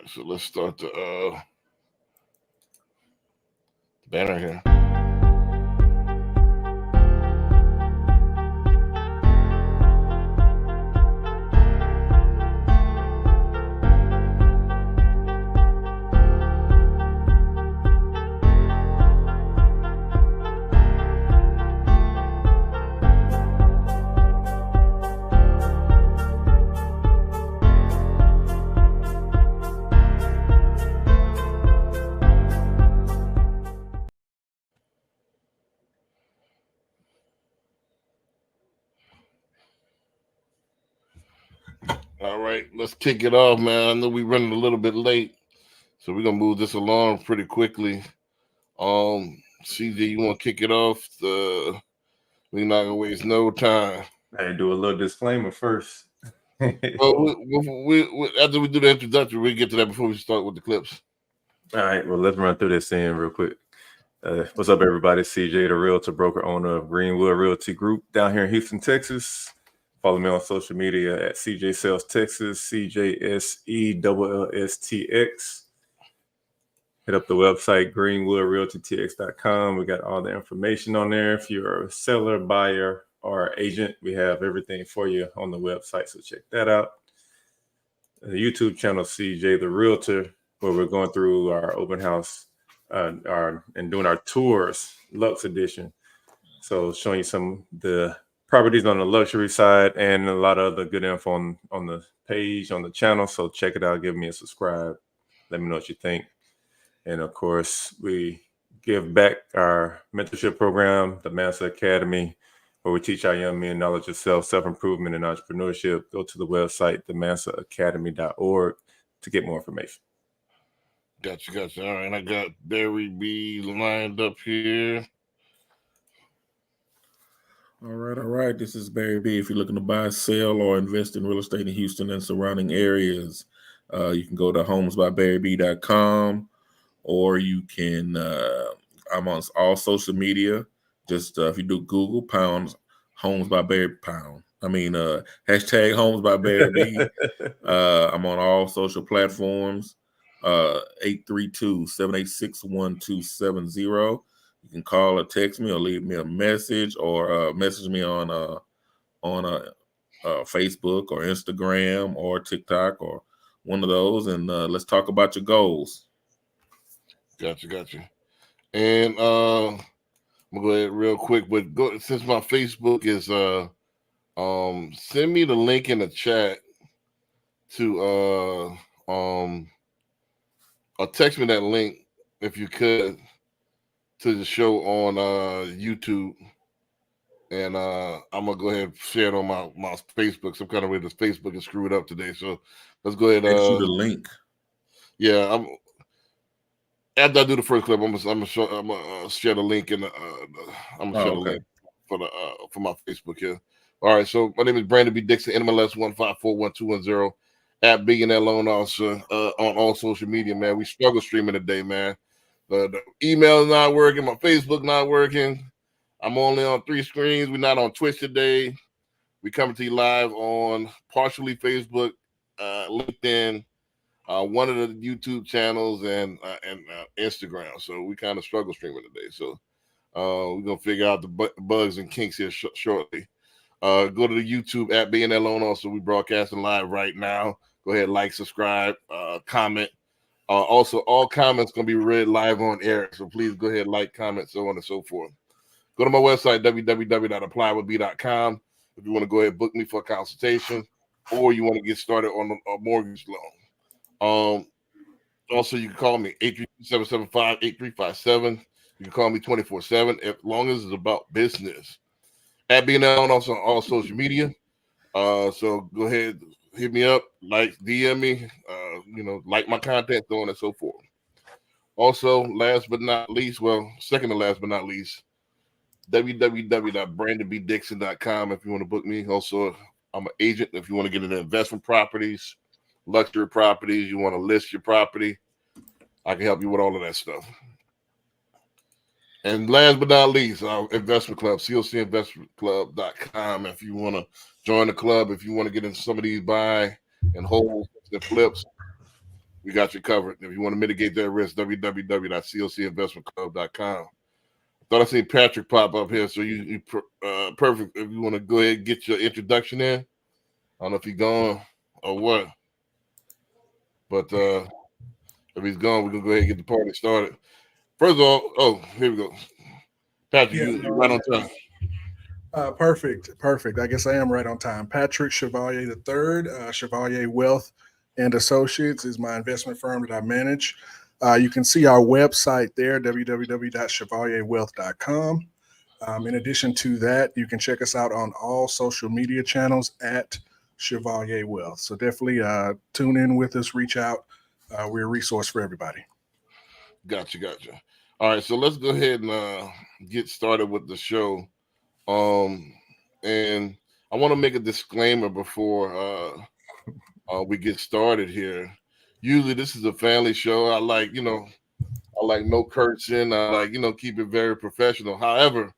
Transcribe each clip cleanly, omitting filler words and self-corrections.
So let's start the banner here. All right, let's kick it off, man. I know we're running a little bit late, so we're gonna move this along pretty quickly. CJ, you want to kick it off? We're not gonna waste no time. Hey, do a little disclaimer first. Well, after we do the introduction, we get to that before we start with the clips. All right, well, let's run through this in real quick. What's up, everybody? CJ, the realtor, broker, owner of Greenwood Realty Group down here in Houston, Texas. Follow me on social media at CJ Sales Texas, CJSELLSTX. Hit up the website, greenwoodrealtytx.com. We got all the information on there. If you're a seller, buyer, or agent, we have everything for you on the website, so check that out. The YouTube channel, CJ the Realtor, where we're going through our open house and doing our tours, Lux Edition. So showing you some of the properties on the luxury side and a lot of other good info on the page, on the channel. So check it out. Give me a subscribe. Let me know what you think. And of course, we give back our mentorship program, the Mansa Academy, where we teach our young men knowledge of self-improvement, and entrepreneurship. Go to the website, themansaacademy.org, to get more information. Gotcha. All right, I got Barry B lined up here. All right. This is Barry B. If you're looking to buy, sell, or invest in real estate in Houston and surrounding areas, you can go to homesbybarryb.com, or you can, I'm on all social media. Just if you do Google, pound Homes by Barry pound. Hashtag Homes by Barry B. I'm on all social platforms. 832-786-1270. You can call or text me or leave me a message, or message me on Facebook or Instagram or TikTok or one of those, and let's talk about your goals. Gotcha. And I'm gonna go ahead real quick, but since my Facebook is send me the link in the chat to or text me that link if you could to the show on YouTube, and I'm gonna go ahead and share it on my Facebook. Some kind of way this Facebook is screwed up today, so let's go ahead. Text you the link. Yeah, after I do the first clip, I'm gonna share the link in the the link for my Facebook here. All right, so my name is Brandon B. Dixon, NMLS 1541210, at Billionaire Loan Officer on all social media, man. We struggle streaming today, man. The email is not working, my Facebook not working. I'm only on 3 screens. We're not on Twitch today. We coming to you live on partially Facebook, LinkedIn, one of the YouTube channels, and Instagram. So we kind of struggle streaming today. So we're gonna figure out the bugs and kinks here shortly. Go to the YouTube at Billionaire Loan Officer. We broadcasting live right now. Go ahead, like, subscribe, comment. Also, all comments going to be read live on air, so please go ahead, like, comment, so on and so forth. Go to my website, www.applywithb.com, if you want to go ahead and book me for a consultation, or you want to get started on a mortgage loan. Also, you can call me 832-775-8357. You can call me 24/7, as long as it's about business. At being on also on all social media. So go ahead, hit me up, like, DM me, like my content, so on and so forth. Also, second to last but not least, www.brandonbdixon.com if you want to book me. Also, I'm an agent if you want to get into investment properties, luxury properties, you want to list your property, I can help you with all of that stuff. And last but not least, our investment club, COCinvestmentclub.com. If you want to join the club, if you want to get into some of these buy and hold and flips, we got you covered. If you want to mitigate that risk, www.cocinvestmentclub.com. Thought I seen Patrick pop up here, so you perfect if you want to go ahead and get your introduction in. I don't know if he's gone or what, but if he's gone, we're gonna go ahead and get the party started. First of all, here we go. Patrick, you right on time. Perfect. I guess I am right on time. Patrick Chevalier III, Chevalier Wealth and Associates is my investment firm that I manage. You can see our website there, www.chevalierwealth.com. In addition to that, you can check us out on all social media channels at Chevalier Wealth. So definitely tune in with us, reach out. We're a resource for everybody. Gotcha. All right, so let's go ahead and get started with the show. And I want to make a disclaimer before we get started here. Usually this is a family show. I like no cursing. I like, keep it very professional. However,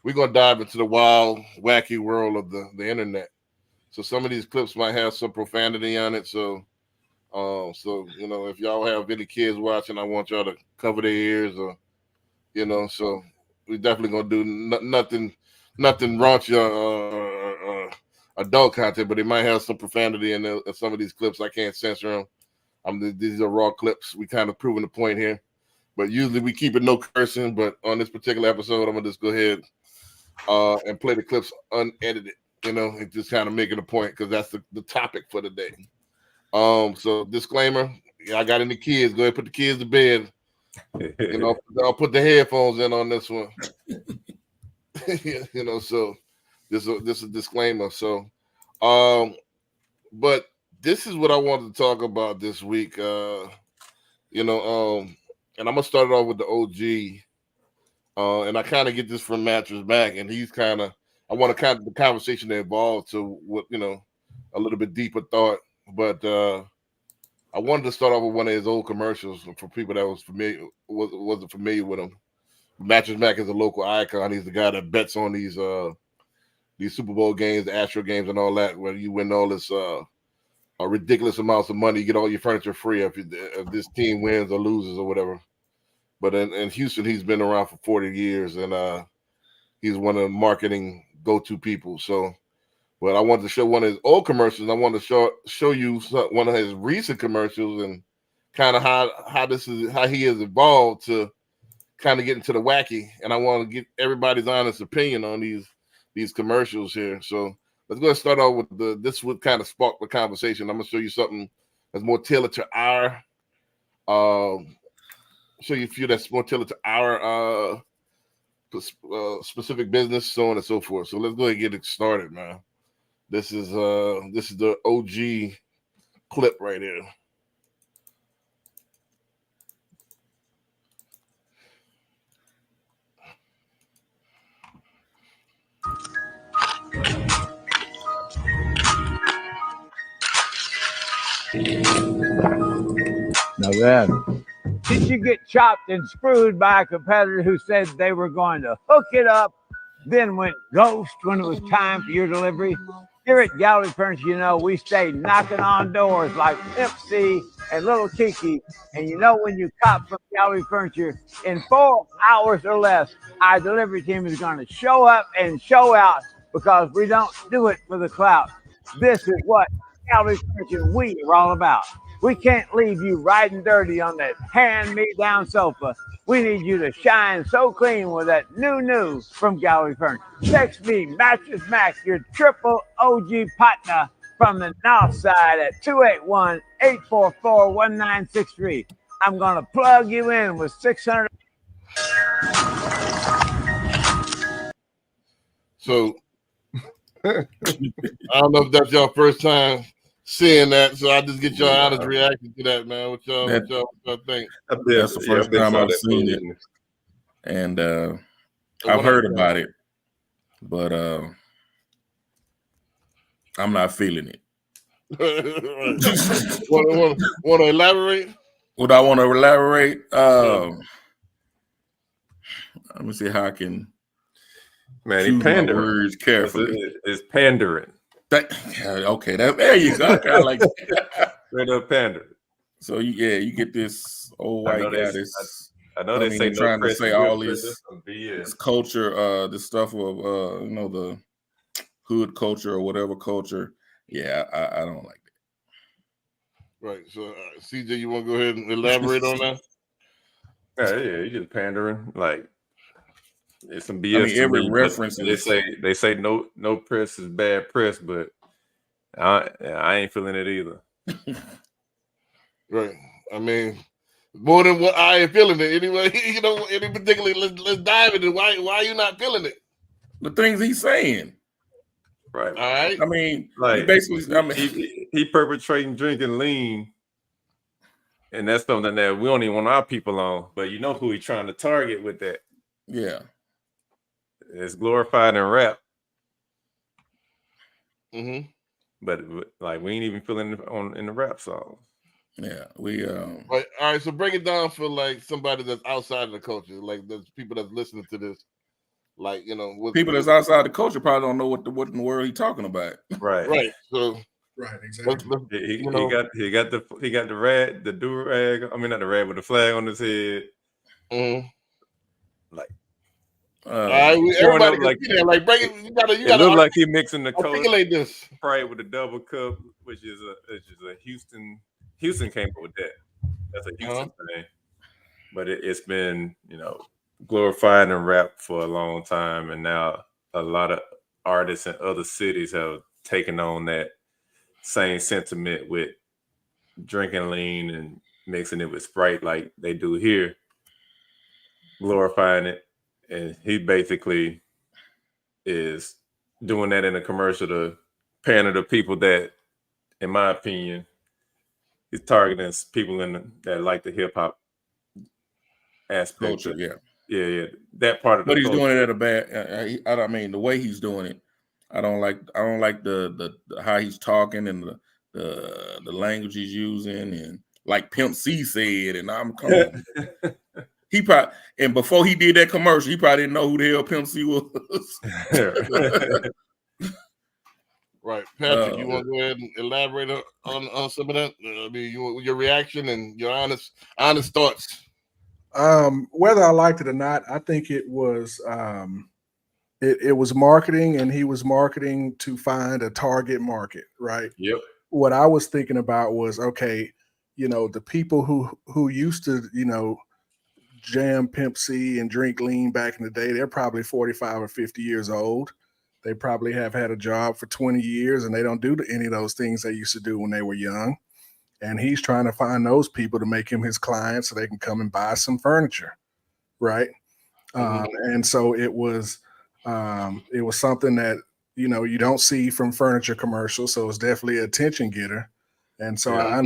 we're going to dive into the wild, wacky world of the internet. So some of these clips might have some profanity on it. So if y'all have any kids watching, I want y'all to cover their ears or, so we definitely going to do nothing raunchy or adult content, but it might have some profanity in some of these clips. I can't censor them. These are raw clips. We kind of proving the point here, but usually we keep it no cursing. But on this particular episode, I'm gonna just go ahead and play the clips unedited. And just kind of making a point because that's the topic for the day. So disclaimer: I got any kids? Go ahead, put the kids to bed. I'll put the headphones in on this one. So this is a disclaimer. So, but this is what I wanted to talk about this week. And I'm gonna start it off with the OG. And I kind of get this from Mattress Mac, and he's I want the conversation to evolve to what a little bit deeper thought. But I wanted to start off with one of his old commercials for people that wasn't familiar with him. Mattress Mac is a local icon. He's the guy that bets on these Super Bowl games, the Astro games, and all that, where you win all this ridiculous amounts of money. You get all your furniture free if this team wins or loses or whatever. But in Houston, he's been around for 40 years, and he's one of the marketing go-to people. So, but I wanted to show one of his old commercials. I wanted to show you one of his recent commercials and kind of how he has evolved to kind of get into the wacky. And I want to get everybody's honest opinion on these commercials here. So let's go ahead and start off with this would kind of spark the conversation. I'm gonna show you something that's more tailored to our specific business, so on and so forth. So let's go ahead and get it started, man. This is the OG clip right here. Now then, did you get chopped and screwed by a competitor who said they were going to hook it up, then went ghost when it was time for your delivery? Here at Gallery Furniture, we stay knocking on doors like Pimp C and Little Kiki. And when you cop from Gallery Furniture, in 4 hours or less, our delivery team is going to show up and show out because we don't do it for the clout. This is what Gallery Furniture we are all about. We can't leave you riding dirty on that hand-me-down sofa. We need you to shine so clean with that new from Gallery Furniture. Text me, Mattress Mac, your triple OG partner from the north side at 281-844-1963. I'm going to plug you in with 600. So, I don't know if that's your first time seeing that, so I just get your honest reaction to that, man. What y'all think? That's the first time I've seen it, and I've heard about it, but I'm not feeling it. Want to elaborate? Would I want to elaborate? Let me see how I can. Man, he pandering. Words carefully. It's pandering. Okay, there you go. I like that. Straight up pandering. So you get this old I know white guy they- that's I know they coming say and no trying to press say is all good, but this that's some BS. this culture, this stuff of the hood culture or whatever culture. Yeah, I don't like Right. So, CJ, you want to go ahead and elaborate on that? Yeah, you just pandering. Like it's some that. BS. I mean, to every me, but reference they is say no press is bad press, but I ain't feeling it either. Right. I mean, more than what I ain't feeling it anyway. You know, any particularly, let's dive into why are you not feeling it? the things he's saying. Right. All right. I mean, Like he basically. I mean, he perpetrating drinking lean, and that's something that we don't even want our people on. But you know who he trying to target with that? yeah. It's glorified in rap, Mm-hmm. but like we ain't even feeling it in the rap song. Yeah, we Right. All right. So break it down for like somebody that's outside of the culture, like there's people that's listening to this, like people that's outside the culture probably don't know what in the world he's talking about. Right. Right. So Right, exactly. He got the rag, the do rag. I mean not the rag, but the flag on his head. mhm. Like All right, showing everybody up can like see that. Like break it. You gotta it looked like he mixing the cold articulate this. Sprite with a double cup, which is a Houston. Houston came up with that. That's a Houston thing. But it's been, glorified and rap for a long time, and now a lot of artists in other cities have taken on that same sentiment with drinking lean and mixing it with Sprite like they do here, glorifying it. And he basically is doing that in a commercial to pander to people that, in my opinion, he's targeting people that like the hip hop aspect. Culture, yeah, that part of but the he's culture. doing it at a bad. I mean, the way he's doing it, I don't like the how he's talking and the language he's using, and like Pimp C said, and I'm coming. He probably, and before he did that commercial, he probably didn't know who the hell Pimp C was. Right, Patrick, you want to go ahead and elaborate on some of that? I mean, your reaction and your honest thoughts. Whether I liked it or not, I think it was it was marketing, and he was marketing to find a target market, right? Yep. What I was thinking about was, okay, the people who used to, jam Pimp C and drink lean back in the day, they're probably 45 or 50 years old. They probably have had a job for 20 years, and they don't do any of those things they used to do when they were young. And he's trying to find those people to make him his client so they can come and buy some furniture, right? And so it was something that you don't see from furniture commercials, so it's definitely an attention getter. And so I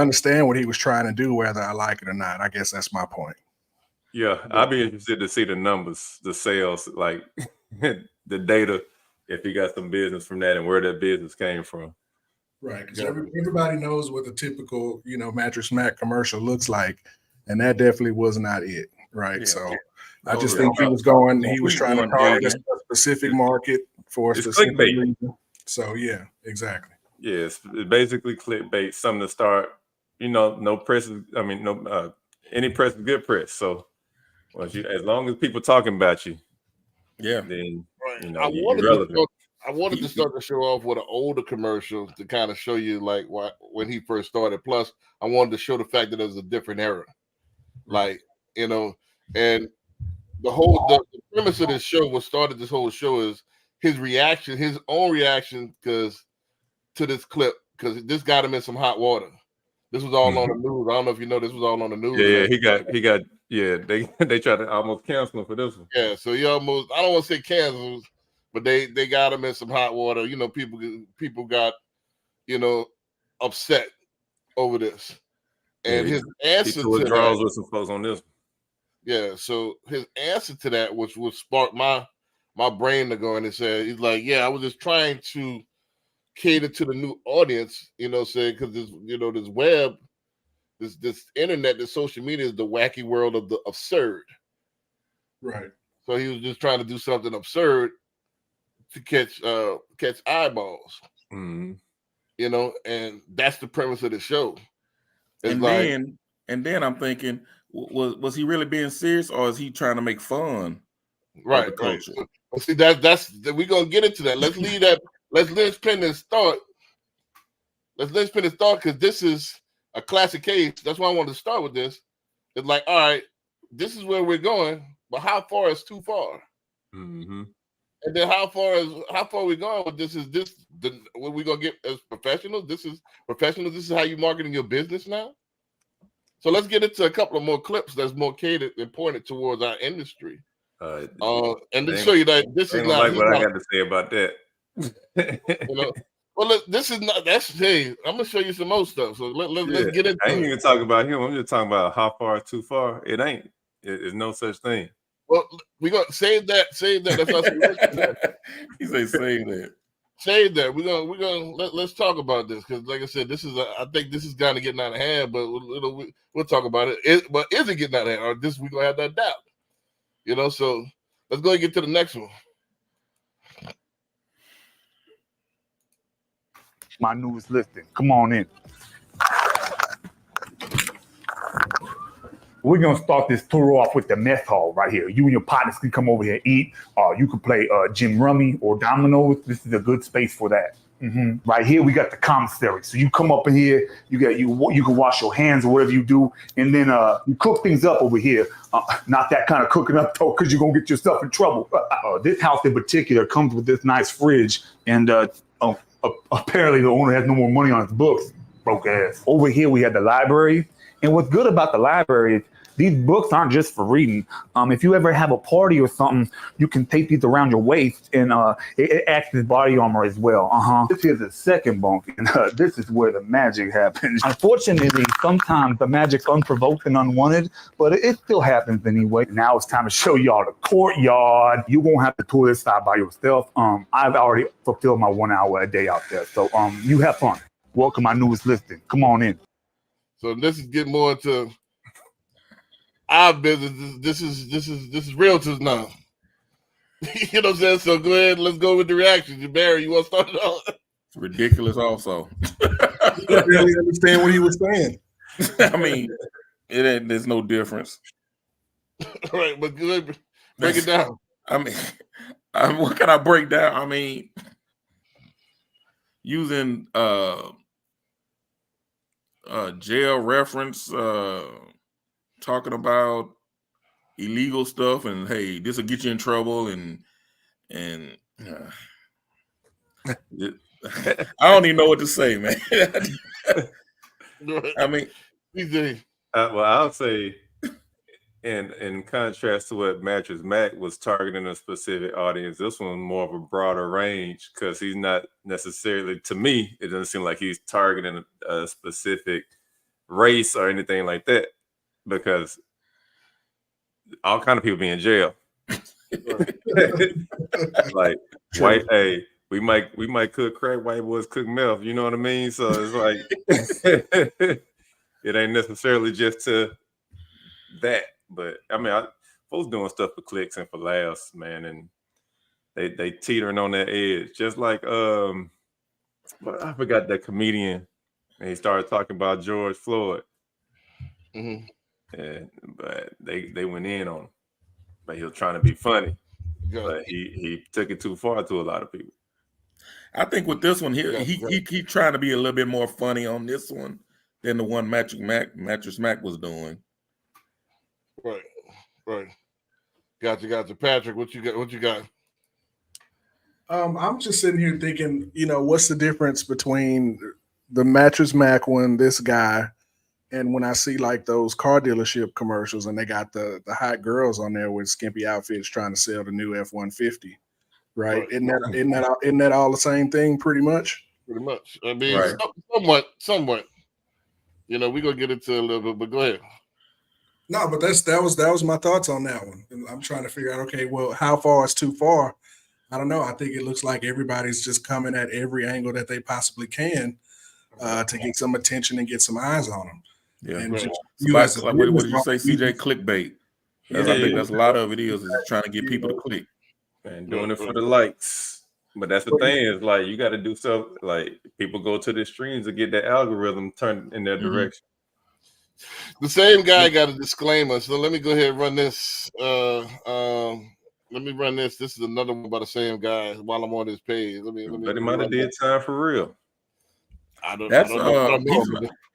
understand what he was trying to do, whether I like it or not. I guess that's my point. Yeah, I'd be interested to see the numbers, the sales, like the data, if he got some business from that and where that business came from. Right, because everybody knows what the typical, Mattress Mac commercial looks like, and that definitely was not it, right? Yeah. So I just think he was trying to target a specific market for a specific reason. So yeah, exactly. Yeah, it's basically clickbait, something to start. No press. Any press is good press. So as long as people talking about you, then I wanted to start the show off with an older commercial to kind of show you like when he first started. Plus, I wanted to show the fact that it was a different era, and the premise of this show, what started this whole show, is his own reaction, to this clip, because this got him in some hot water. This was all on the news. I don't know if you know, this was all on the news. Yeah, he got. Yeah, they tried to almost cancel him for this one. Yeah, so he almost, I don't want to say canceled, but they got him in some hot water. People got upset over this, and his answer to draws with some folks on this. Yeah, so his answer to that, which would spark my brain to go, and it said, he's like, yeah, I was just trying to cater to the new audience, saying, because this this web, this internet, this social media is the wacky world of the absurd. Right. So he was just trying to do something absurd to catch eyeballs. And that's the premise of the show. It's And like, then I'm thinking, was he really being serious, or is he trying to make fun of right, the right. culture? Well, see, that's we're gonna get into that. Let's leave that. Let's linchpin this thought. Let's linchpin this thought because this is a classic case. That's why I wanted to start with this. It's like, all right, this is where we're going, but how far is too far? Mm-hmm. And then how far are we going with this? Is this what we're gonna get as professionals? This is professionals. This is how you marketing your business now. So let's get into a couple of more clips that's more catered and pointed towards our industry. And to show you that this is not like what I got to say about that. You know, well, look, this is not. That's hey. I'm gonna show you some more stuff. So let's get into. I ain't even talking about him. I'm just talking about how far is too far. It ain't. It's no such thing. Well, we gonna save that. Save that. That's us. He say save that. Save that. We're gonna let's talk about this because, like I said, this is. I think this is kind of getting out of hand, but we'll talk about it. But is it getting out of hand, or this we gonna have that doubt? You know. So let's go and get to the next one. My newest listing. Come on in. We're gonna start this tour off with the mess hall right here. You and your partners can come over here and eat. You can play gin rummy or dominoes. This is a good space for that. Right here, we got the commissary. So you come up in here, you can wash your hands or whatever you do, and then you cook things up over here. Not that kind of cooking up though, because you're gonna get yourself in trouble. This house in particular comes with this nice fridge, and apparently the owner has no more money on his books. Broke ass. Over here, we have the library, and what's good about the library is these books aren't just for reading. If you ever have a party or something, you can take these around your waist, and it acts as body armor as well. This is the second bunk, and this is where the magic happens. Unfortunately, sometimes the magic's unprovoked and unwanted, but it still happens anyway. Now it's time to show y'all the courtyard. You won't have to tour this side by yourself. I've already fulfilled my 1 hour a day out there, so you have fun. Welcome my newest listing. Come on in. So this is getting more into our business. This is realtors now. You know what I'm saying? So go ahead, let's go with the reactions. Barry, you want to start it off? It's ridiculous also. I didn't really understand what he was saying. I mean, there's no difference. Right, but go ahead, break it down. I mean, what can I break down? I mean, using jail reference, talking about illegal stuff, and hey, this will get you in trouble, and I don't even know what to say, man. I mean, well, I'll say, in contrast to what Mattress Mac was targeting a specific audience, this one's more of a broader range because he's not necessarily, to me, it doesn't seem like he's targeting a specific race or anything like that, because all kind of people be in jail. Like white, hey, we might cook crack, white boys cook meth. You know what I mean? So it's like it ain't necessarily just to that, but I mean, folks doing stuff for clicks and for laughs, man, and they teetering on that edge, just like I forgot that comedian, and he started talking about George Floyd. Mm-hmm. Yeah, but they went in on him, but he was trying to be funny, but he took it too far to a lot of people. I think with this one here, he trying to be a little bit more funny on this one than the one Mattress Mac was doing. Right. Gotcha. Patrick, what you got? I'm just sitting here thinking, what's the difference between the Mattress Mac one, this guy, and when I see like those car dealership commercials and they got the hot girls on there with skimpy outfits trying to sell the new F-150, right? Isn't that all the same thing pretty much? Pretty much. I mean, somewhat. We're gonna get into a little bit, but go ahead. No, but that was my thoughts on that one. And I'm trying to figure out, okay, well, how far is too far? I don't know. I think it looks like everybody's just coming at every angle that they possibly can to get some attention and get some eyes on them. Yeah. And what did you say, CJ? Clickbait. I think that's a lot of it is trying to get people to click. And doing it for the likes. But that's the thing, is like you got to do stuff like people go to the streams to get that algorithm turned in their direction. The same guy got a disclaimer, so let me go ahead and run this. Let me run this. This is another one by the same guy. While I'm on this page, let me. But he might have did time for real. I don't That's know.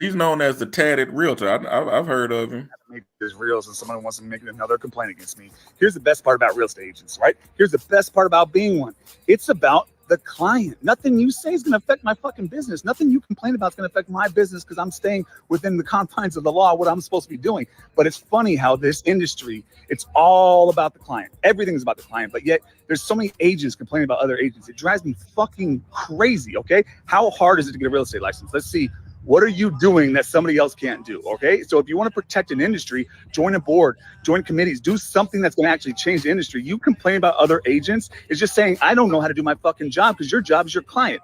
he's known as the tatted realtor. I've heard of him. Make this reels and someone wants to make another complaint against me. Here's the best part about real estate agents, right? Here's the best part about being one. It's about the client. Nothing you say is going to affect my fucking business. Nothing you complain about is going to affect my business because I'm staying within the confines of the law, what I'm supposed to be doing. But it's funny how this industry, it's all about the client. Everything's about the client, but yet there's so many agents complaining about other agents. It drives me fucking crazy, okay? How hard is it to get a real estate license? Let's see. What are you doing that somebody else can't do? Okay. So if you want to protect an industry, join a board, join committees, do something that's going to actually change the industry. You complain about other agents. It's just saying, I don't know how to do my fucking job because your job is your client.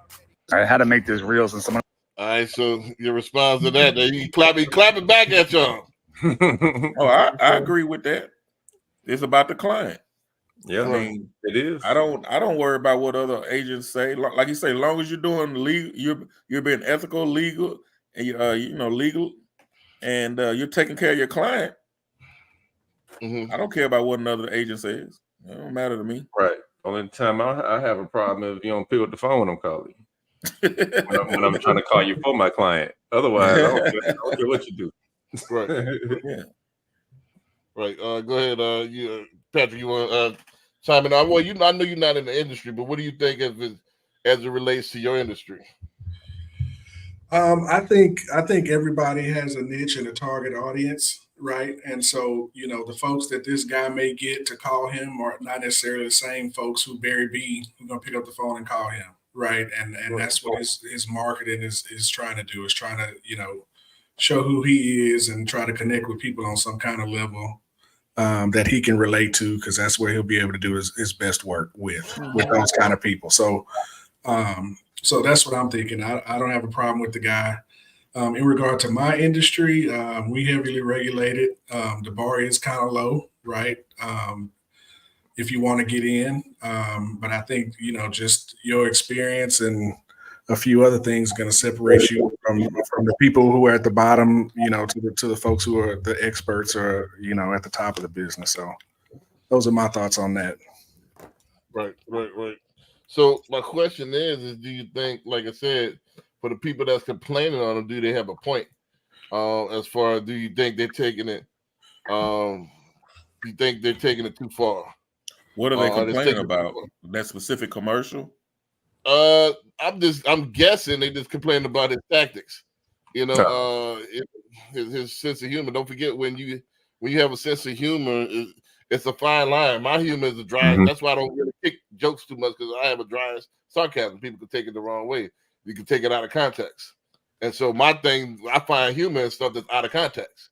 I had to make this reels and someone. All right. So your response to that, you clap it back at y'all. Oh, I agree with that. It's about the client. Yeah, I mean, it is. I don't worry about what other agents say. Like you say, as long as you're doing legal, you're being ethical, legal, and legal, and you're taking care of your client. Mm-hmm. I don't care about what another agent says. It don't matter to me. Right. Only time I have a problem is if you don't pick up the phone when I'm calling you. when I'm trying to call you for my client. Otherwise, I don't care what you do. Right. Yeah. Right. Go ahead. Patrick, you want chime in? Well, I know you're not in the industry, but what do you think as it relates to your industry? I think everybody has a niche and a target audience, right? And so, the folks that this guy may get to call him are not necessarily the same folks who Barry B who gonna pick up the phone and call him, right? And that's what his marketing is trying to do, is trying to, show who he is and try to connect with people on some kind of level that he can relate to, because that's where he'll be able to do his best work with those kind of people. So so that's what I'm thinking. I don't have a problem with the guy. In regard to my industry, we heavily regulated. The bar is kind of low, right? If you want to get in. But I think, just your experience and a few other things are going to separate you from the people who are at the bottom, to the folks who are the experts or, at the top of the business. So those are my thoughts on that. Right. So my question is do you think, like I said, for the people that's complaining on them, do they have a point? As far as, do you think they're taking it? You think they're taking it too far? What are they complaining about? That specific commercial? I'm guessing they just complain about his tactics. His sense of humor. Don't forget, when you have a sense of humor, it's a fine line. My humor is a dry. That's why I don't really kick jokes too much, because I have a dry sarcasm. People can take it the wrong way. You can take it out of context. And so my thing, I find humor and stuff that's out of context,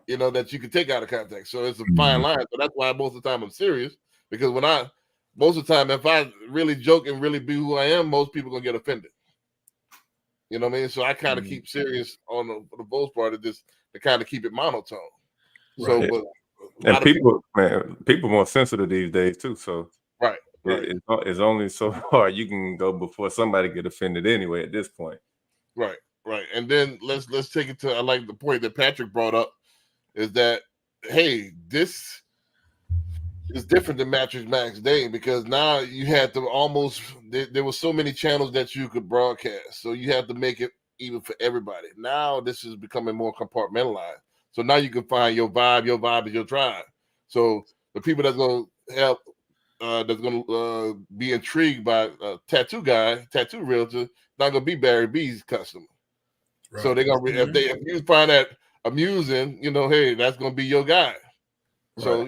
that you can take out of context. So it's a fine line. So that's why most of the time I'm serious, because most of the time, if I really joke and really be who I am, most people gonna get offended. You know what I mean? So I kind of keep serious on the most part of this to kind of keep it monotone. So, and people more sensitive these days too. So right. It's only so far you can go before somebody get offended anyway at this point. Right. And then let's take it to, I like the point that Patrick brought up, is that, hey, this is different than Mattress Max Day, because now you had to there were so many channels that you could broadcast. So you have to make it even for everybody. Now this is becoming more compartmentalized. So now you can find your vibe. Your vibe is your tribe. So the people that's going to help, that's going to be intrigued by a tattoo realtor, not going to be Barry B's customer. Right. So they're going to, if you find that amusing, hey, that's going to be your guy. So,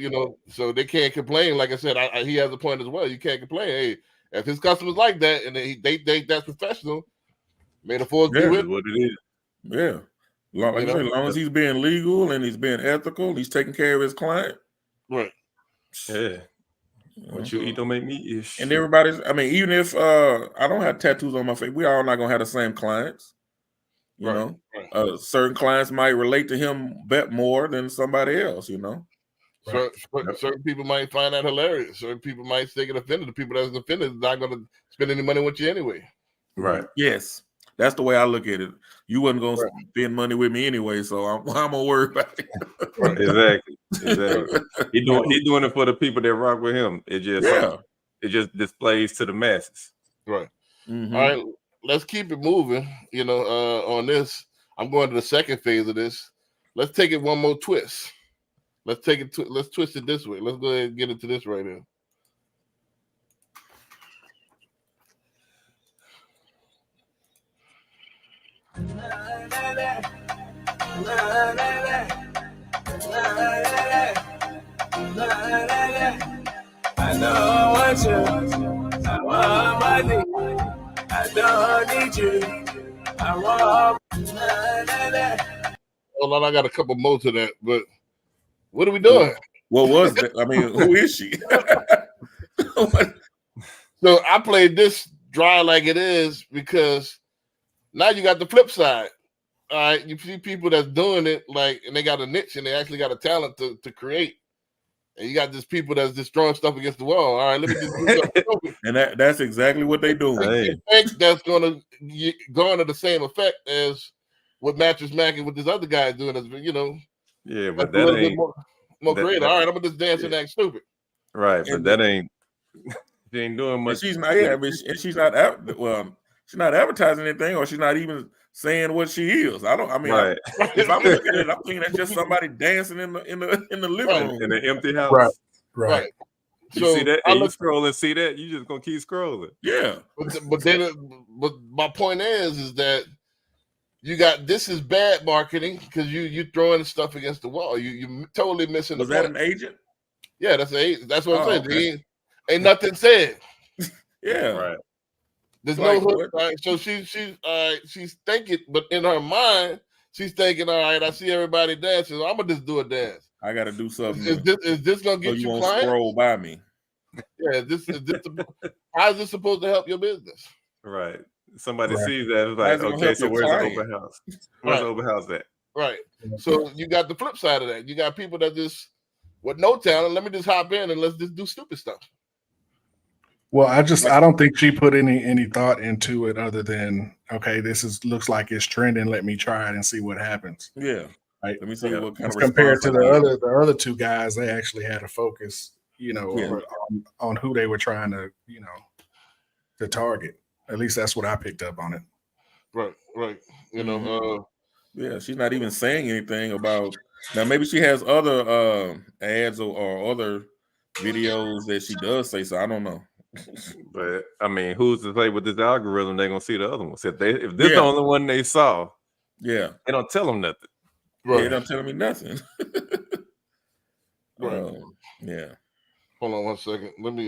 so they can't complain. Like I said, he has a point as well. You can't complain. Hey, if his customers like that and they think that's professional, may the force be with what it is. Yeah. As long as he's being legal and he's being ethical, he's taking care of his client. Right. Yeah. What you eat don't make me eat. And everybody's, even if I don't have tattoos on my face, we all not going to have the same clients. You know? Right. Certain clients might relate to him more than somebody else, Right. Certain people might find that hilarious. Certain people might take it offended. The people that's offended is not going to spend any money with you anyway. Right. Yes. That's the way I look at it. you wasn't gonna spend money with me anyway, so I'm gonna worry about it. Exactly. He doing it for the people that rock with him. It just displays to the masses. Right. Mhm. All right, let's keep it moving. On this, I'm going to the second phase of this. Let's take it one more twist. Let's twist it this way. Let's go ahead and get into this right here. I don't want you. I want money. I don't need you. I want. Hold on, I got a couple more to that, but what are we doing? What was that? I mean, who is she? So I played this dry like it is because now you got the flip side. All right, you see people that's doing it like, and they got a niche and they actually got a talent to create. And you got these people that's just throwing stuff against the wall. All right, let me just do something. And that's exactly what they do. I think that's going to garner the same effect as what Mattress Mac and what this other guy is doing. Yeah, but that's that ain't more creative. All right, I'm gonna just dance and act stupid. Right, but that ain't. She ain't doing much. She's not. Yeah, she's not. She's not advertising anything, or she's not even saying what she is. I mean, right. If I'm looking at it, I'm thinking that's just somebody dancing in the living room in an empty house. Right. You So see that? And you scroll and see that, you just gonna keep scrolling. Yeah. But my point is that you got this is bad marketing because you throwing stuff against the wall. You totally missing. Was that an agent? Yeah, that's an agent. That's what I'm saying. Okay. Ain't nothing said. Yeah. Right. There's Like, no hook, right? So she's thinking, but in her mind, she's thinking, all right, I see everybody dancing. I'm gonna just do a dance. I got to do something. Is this gonna get you won't clients? scroll by me? Yeah. How is this supposed to help your business? Right. Somebody sees that, it's like, okay, so where's the open house? Where's the open house at? Right. So you got the flip side of that. You got people that just with no talent. Let me just hop in and let's just do stupid stuff. Well, I don't think she put any thought into it other than, okay, looks like it's trending. Let me try it and see what happens. Yeah. Right. Let me see what kind of compared to response the other two guys, they actually had a focus, on who they were trying to, to target. At least that's what I picked up on it. Right. Yeah, she's not even saying anything about. Now maybe she has other ads or other videos that she does say. So I don't know. But I mean, who's to say with this algorithm they're gonna see the other ones? If this is the only one they saw, they don't tell them nothing. Right. They don't tell me nothing. Right. Yeah. Hold on 1 second. Let me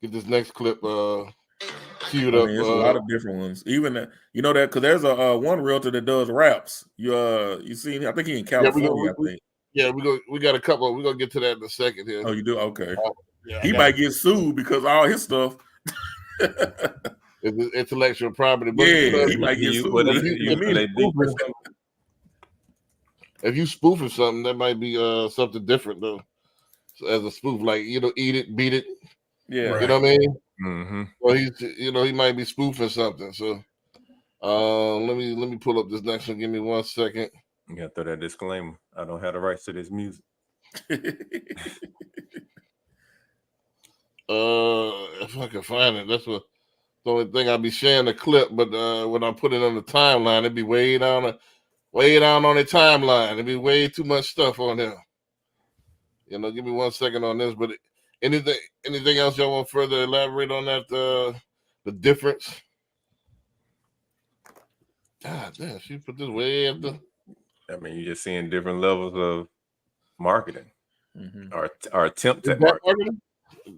get this next clip queued up. There's a lot of different ones. Even that, that because there's a one realtor that does raps. You see, I think he in California. I think. Yeah, we got a couple. We're gonna get to that in a second here. Oh, you do? Okay. Yeah, he might get sued because all his stuff. It's intellectual property. But he might get sued. If you spoofing something, that might be something different though. So as a spoof, like eat it, beat it. Yeah, you know what I mean. Mm-hmm. Well, he might be spoofing something. So, let me pull up this next one. Give me 1 second. You gotta throw that disclaimer. I don't have the rights to this music. If I can find it, that's what the only thing I'll be sharing the clip. But when I put it on the timeline, it'd be way down on the timeline. It'd be way too much stuff on there. Give me 1 second on this. But anything else y'all want further elaborate on that? The difference. God damn, she put this way up there. I mean, you're just seeing different levels of marketing or attempt at marketing.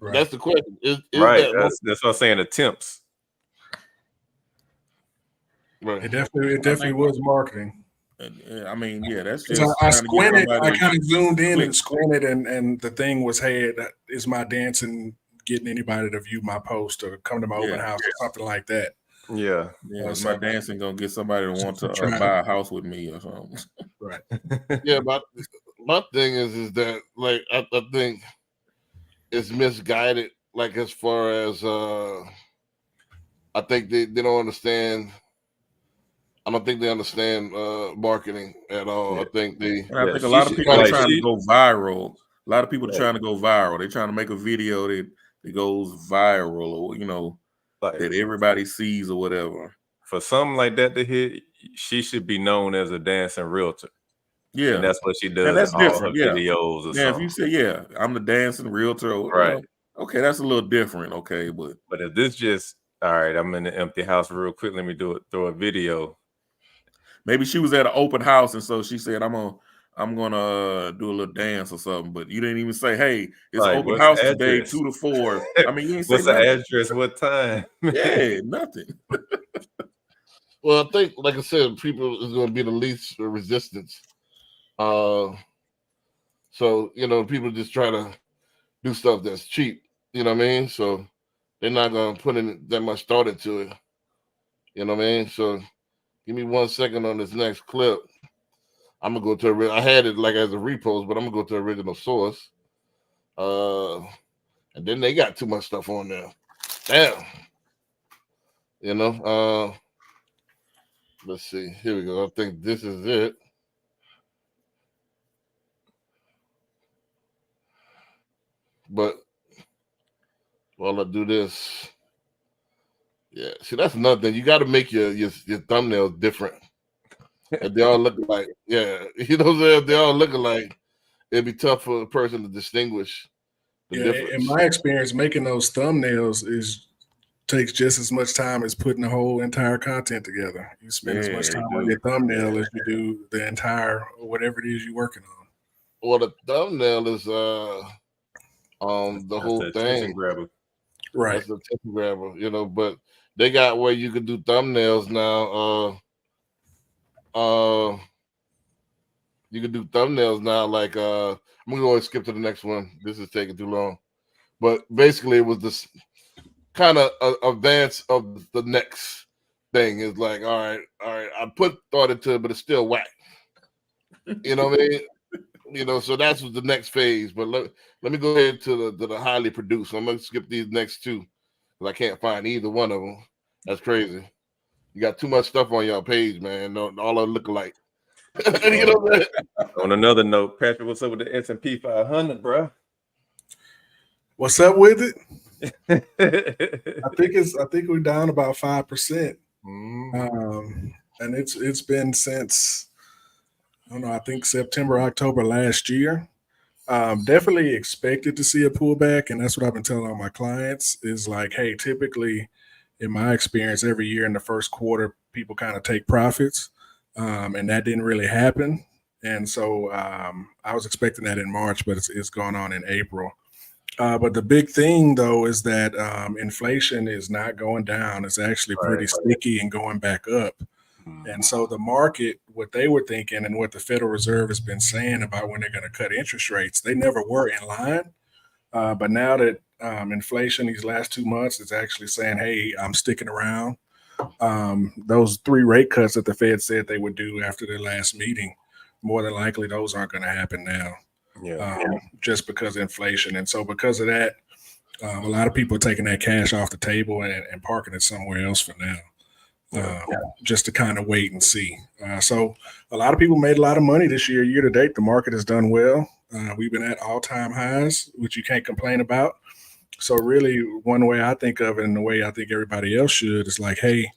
Right. That's the question. Is right. That's what I'm saying. Attempts. Right. It definitely was marketing. I mean, yeah, that's just. I squinted. I kind of zoomed in and squinted, and the thing was, "Hey, that is my dancing getting anybody to view my post or come to my open house or something like that." Yeah. My dancing gonna get somebody to want to buy a house with me or something. Right. Yeah, but my thing is that like I think it's misguided. Like as far as I think they don't understand I don't think they understand marketing at all. Yeah. I think they. And I Yeah, think a she lot of should- people are like, trying she- to go viral. A lot of people are Yeah. trying to go viral. They're trying to make a video that goes viral, or like, that everybody sees or whatever. for something like that to hit, she should be known as a dancing realtor. Yeah, And that's what she does that's in all her different, yeah. videos or Now, if you something. say, I'm the dancing realtor, Right. Okay, that's a little different. Okay, but But if this just, all right, I'm in the empty house real quick, let me throw a video. maybe she was at an open house, and so she said, I'm gonna do a little dance or something. But you didn't even say, hey, it's Like, open what's house the today, address? 2 to 4. I mean, you ain't say What's the nothing. address? What time? Yeah, nothing. Well, I think, like I said, people is going to be the least resistance. So people just try to do stuff that's cheap. You know what I mean? So they're not going to put in that much thought into it. You know what I mean? So give me 1 second on this next clip. I'm gonna go to I had it like as a repost, but I'm gonna go to the original source. And then they got too much stuff on there. Damn. Let's see. Here we go. I think this is it. But while I do this, yeah. See, that's another thing. You got to make your thumbnails different. And they all look like, they all look alike. It'd be tough for a person to distinguish the difference. In my experience, making those thumbnails takes just as much time as putting the whole entire content together. You spend as much time on your thumbnail as you do the entire whatever it is you're working on. Well, the thumbnail is the That's whole the thing. attention grabber. Right. That's the attention grabber, but they got where you can do thumbnails now. You can do thumbnails now. Like I'm gonna go and skip to the next one. This is taking too long. But basically, it was this kind of advance of the next thing. Is like, all right. I put thought into it, but it's still whack. You know what I mean? So that's the next phase. But let me go ahead to the highly produced. I'm gonna skip these next two because I can't find either one of them. That's crazy. You got too much stuff on your page, man. All of them look alike. On another note, Patrick, what's up with the S&P 500, bro? What's up with it? I think we're down about 5%. And it's been since I think September, October last year. Definitely expected to see a pullback, and that's what I've been telling all my clients is like, hey, typically in my experience, every year in the first quarter, people kind of take profits, and that didn't really happen. And so I was expecting that in March, but it's going on in April. But the big thing, though, is that inflation is not going down. It's actually pretty sticky and going back up. And so the market, what they were thinking and what the Federal Reserve has been saying about when they're going to cut interest rates, they never were in line. But now that inflation these last 2 months is actually saying, hey, I'm sticking around. Those 3 rate cuts that the Fed said they would do after their last meeting, more than likely those aren't going to happen now. Just because of inflation. And so because of that, a lot of people are taking that cash off the table and parking it somewhere else for now, just to kind of wait and see. So a lot of people made a lot of money this year to date. The market has done well. We've been at all-time highs, which you can't complain about. So really one way I think of it and the way I think everybody else should is like, hey,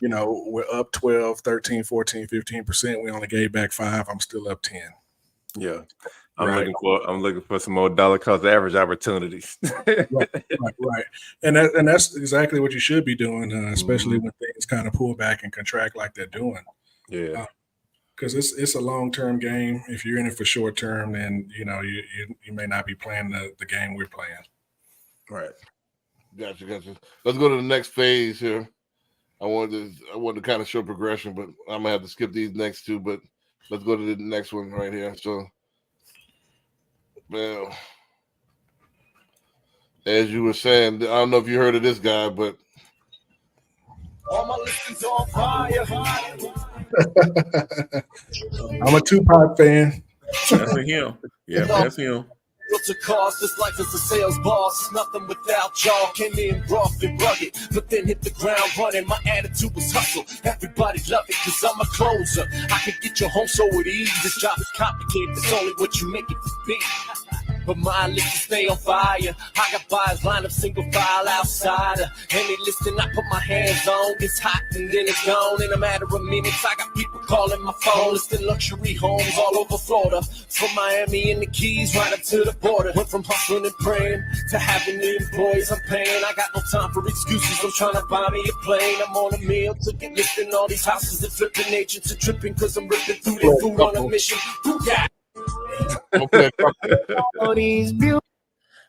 we're up 12, 13, 14, 15%. We only gave back 5. I'm still up 10. Yeah. I'm looking for some more dollar cost average opportunities. Right. And that's exactly what you should be doing, especially when things kind of pull back and contract like they're doing. Yeah. Because it's a long-term game. If you're in it for short term, then you may not be playing the game we're playing. Right. Gotcha. Let's go to the next phase here. I wanted to kind of show progression, but I'm gonna have to skip these next two. But let's go to the next one right here. So, well, as you were saying, I don't know if you heard of this guy, but All my listens on fire. I'm a Tupac fan. That's him. Yeah, that's him. Built a cause, this life is a sales boss. Nothing without y'all. Came in rough and rugged, but then hit the ground running. My attitude was hustle. Everybody love it, cause I'm a closer. I can get you home so with ease. This job is complicated, it's only what you make it to be. But my list to stay on fire. I got buyers lined up single file outsider. Any listing I put my hands on gets hot and then it's gone. In a matter of minutes, I got people calling my phone. Listing luxury homes all over Florida. From Miami and the Keys right up to the border. Went from hustling and praying to having the employees I'm paying. I got no time for excuses. I'm trying to buy me a plane. I'm on a meal to get listing all these houses and flipping agents and tripping cause I'm ripping through their food on a mission. Who got Okay.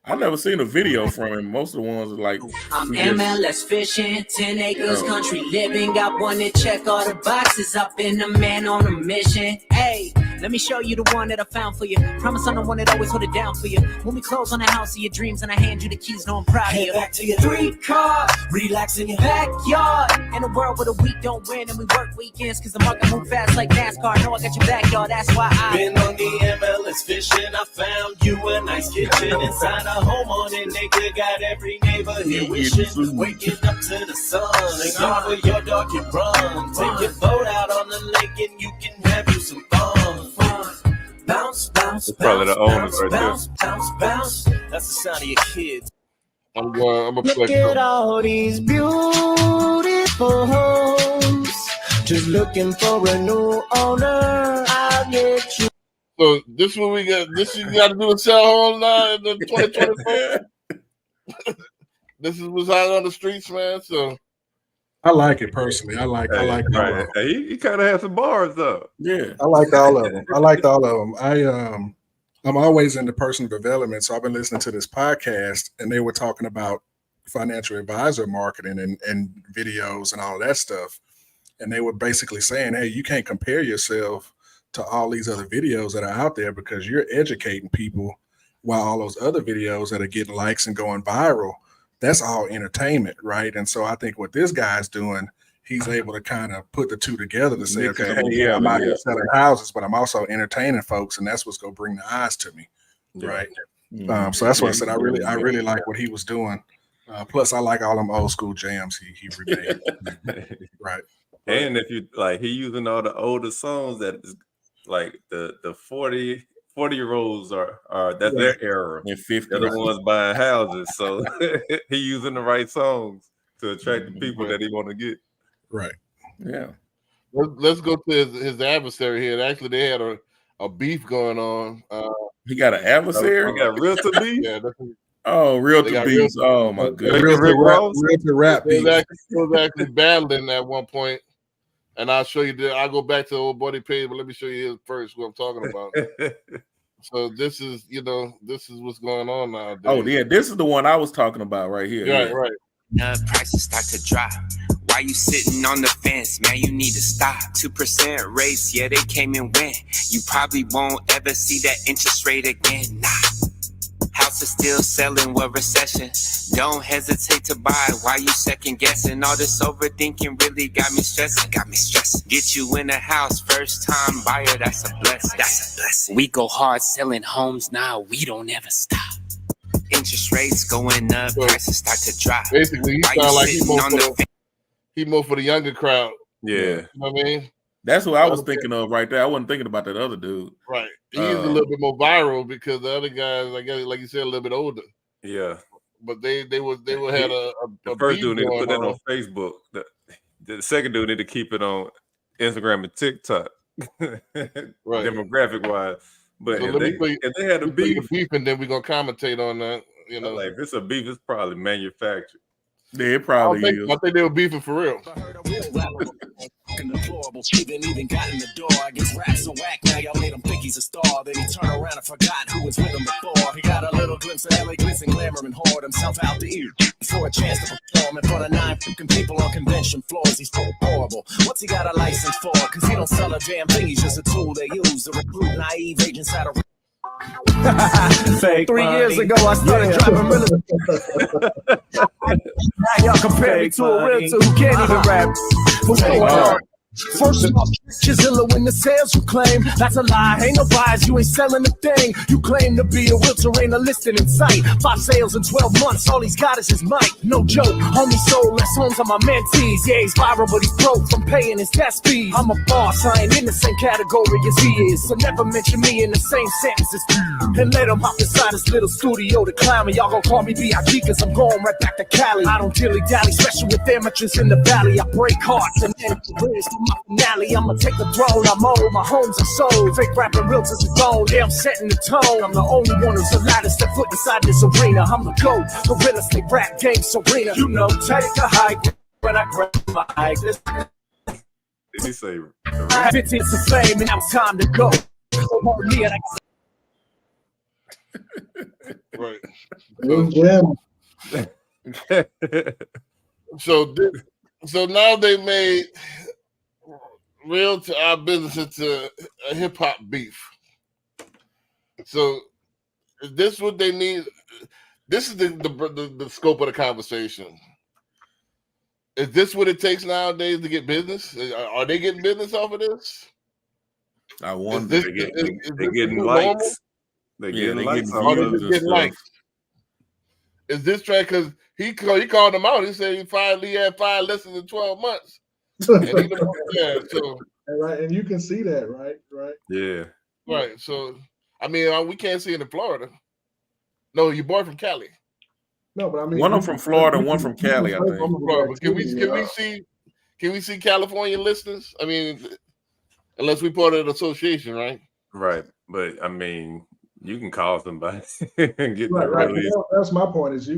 I never seen a video from him. Most of the ones are like, I'm MLS fishing, 10 acres, country living. Got one to check all the boxes. I've been a man on a mission. Hey, let me show you the one that I found for you. Promise I'm the one that always hold it down for you. When we close on the house of your dreams and I hand you the keys, know I'm proud of you. Back to your 3-car, relax in your backyard. In a world where the week don't win and we work weekends cause the market move fast like NASCAR. Know I got your back, y'all, that's why I been on the MLS fishing. I found you a nice kitchen inside a home on it, nigga. Got every neighbor here wishing, waking up to the sun. And over your dog can run. Take your boat out on the lake and you can have you some fun. Bounce, bounce, That's probably the owners right there. bounce, bounce, bounce. That's the sound of your kids. I'm gonna play. Look at all these beautiful homes. Just looking for a new owner. I'll get you. So this is what we got. This you got to do a sell home now in the 2024. This is what's out on the streets, man. So I like it personally. I like all of them. He kind of had some bars though. yeah. I liked all of them. I liked all of them. I'm always into personal development, so I've been listening to this podcast, and they were talking about financial advisor marketing and videos and all of that stuff, and they were basically saying, "Hey, you can't compare yourself to all these other videos that are out there because you're educating people, while all those other videos that are getting likes and going viral, that's all entertainment, right?" And so I think what this guy's doing, he's able to kind of put the two together to say, okay, hey, yeah, I'm out here selling houses, but I'm also entertaining folks, and that's what's going to bring the eyes to me, right? So that's what I said. I really like what he was doing. Plus, I like all them old school jams he remade, right? And if you like, he using all the older songs that is like the 40-year-olds are that's their era. And 50. They're the ones buying houses, so he using the right songs to attract the people that he want to get. Right. Yeah. let's go to his adversary here. Actually, they had a beef going on. He got an adversary. We got Realtor beef. Yeah, Realtor got beef. Realtor. Oh my goodness. Realtor rap They beef. was actually battling at one point. And I'll show you. I'll go back to the old buddy page, but let me show you his first. What I'm talking about. So this is what's going on nowadays. Oh yeah, this is the one I was talking about right here. Right, Yeah. right. Prices start to drop. Why you sitting on the fence, man? You need to stop. 2% rates, yeah, they came and went. You probably won't ever see that interest rate again. Nah. House is still selling with recession. Don't hesitate to buy. Why you second guessing? All this overthinking really got me stressing. Get you in a house, first time buyer. That's a blessing. We go hard selling homes now. We don't ever stop. Interest rates going up, prices start to drop. Basically, he sound like he more for the younger crowd. Yeah, you know what I mean. That's what I was thinking of right there. I wasn't thinking about that other dude. Right. He's a little bit more viral because the other guys, I guess, like you said, a little bit older. Yeah. But they would had a the first dude need to put that on Facebook. The second dude need to keep it on Instagram and TikTok. Right. Demographic wise. But So if they had a beef, and then we're gonna commentate on that. You know, like if it's a beef, it's probably manufactured. Yeah, it probably is. I think they were beefing for real. Deplorable. Even got in the door. I guess rap so whack now y'all made him think he's a star. Then he turned around and forgot who was with him before. He got a little glimpse of LA glitz and glamour and hoard himself out the ear for a chance to perform in front of 9 freaking people on convention floors. He's so horrible. What's he got a license for? Cause he don't sell a damn thing. He's just a tool they use to recruit naive agents out of 3 years ago, I started driving real estate. Now y'all compare me to a realtor who can't even rap. What's going on? First off, Chizilla when the sales you claim, that's a lie. Ain't no buyers, you ain't selling a thing. You claim to be a realtor, ain't a listing in sight. 5 sales in 12 months, all he's got is his mic. No joke, homie sold less homes on my mentees. Yeah, he's viral, but he's broke from paying his debt fees. I'm a boss, I ain't in the same category as he is. So never mention me in the same sentence as and let him hop inside his little studio to clown me. Y'all gon' call me B.I.G. cause I'm going right back to Cali. I don't dilly-dally, special with amateurs in the valley. I break hearts and then careers to my finale. I'ma take the throne, I'm old, my homes are sold. Fake rapping realtors are gone, yeah, I'm setting the tone. I'm the only one who's allowed to step foot inside this arena. I'm the GOAT, the real estate rap game Serena. You know, take a hike when I grab my mic. Did he say? 15 to fame and now it's time to go. Right. So now they made real to our business into a hip hop beef. So is this what they need? This is the scope of the conversation. Is this what it takes nowadays to get business? Are they getting business off of this? I wonder. They're getting likes. They're getting likes. Is this track because he called him out? He said he had 5 lessons in 12 months. And right, and you can see that, right? Yeah. Right. So I mean, we can't see it in Florida. No, your boy from Cali. No, but I mean, one of them from Florida, one from Cali, I think. Can we see California listeners? I mean, unless we part of an association, right? Right, but I mean, you can call somebody and get right. That's my point. Is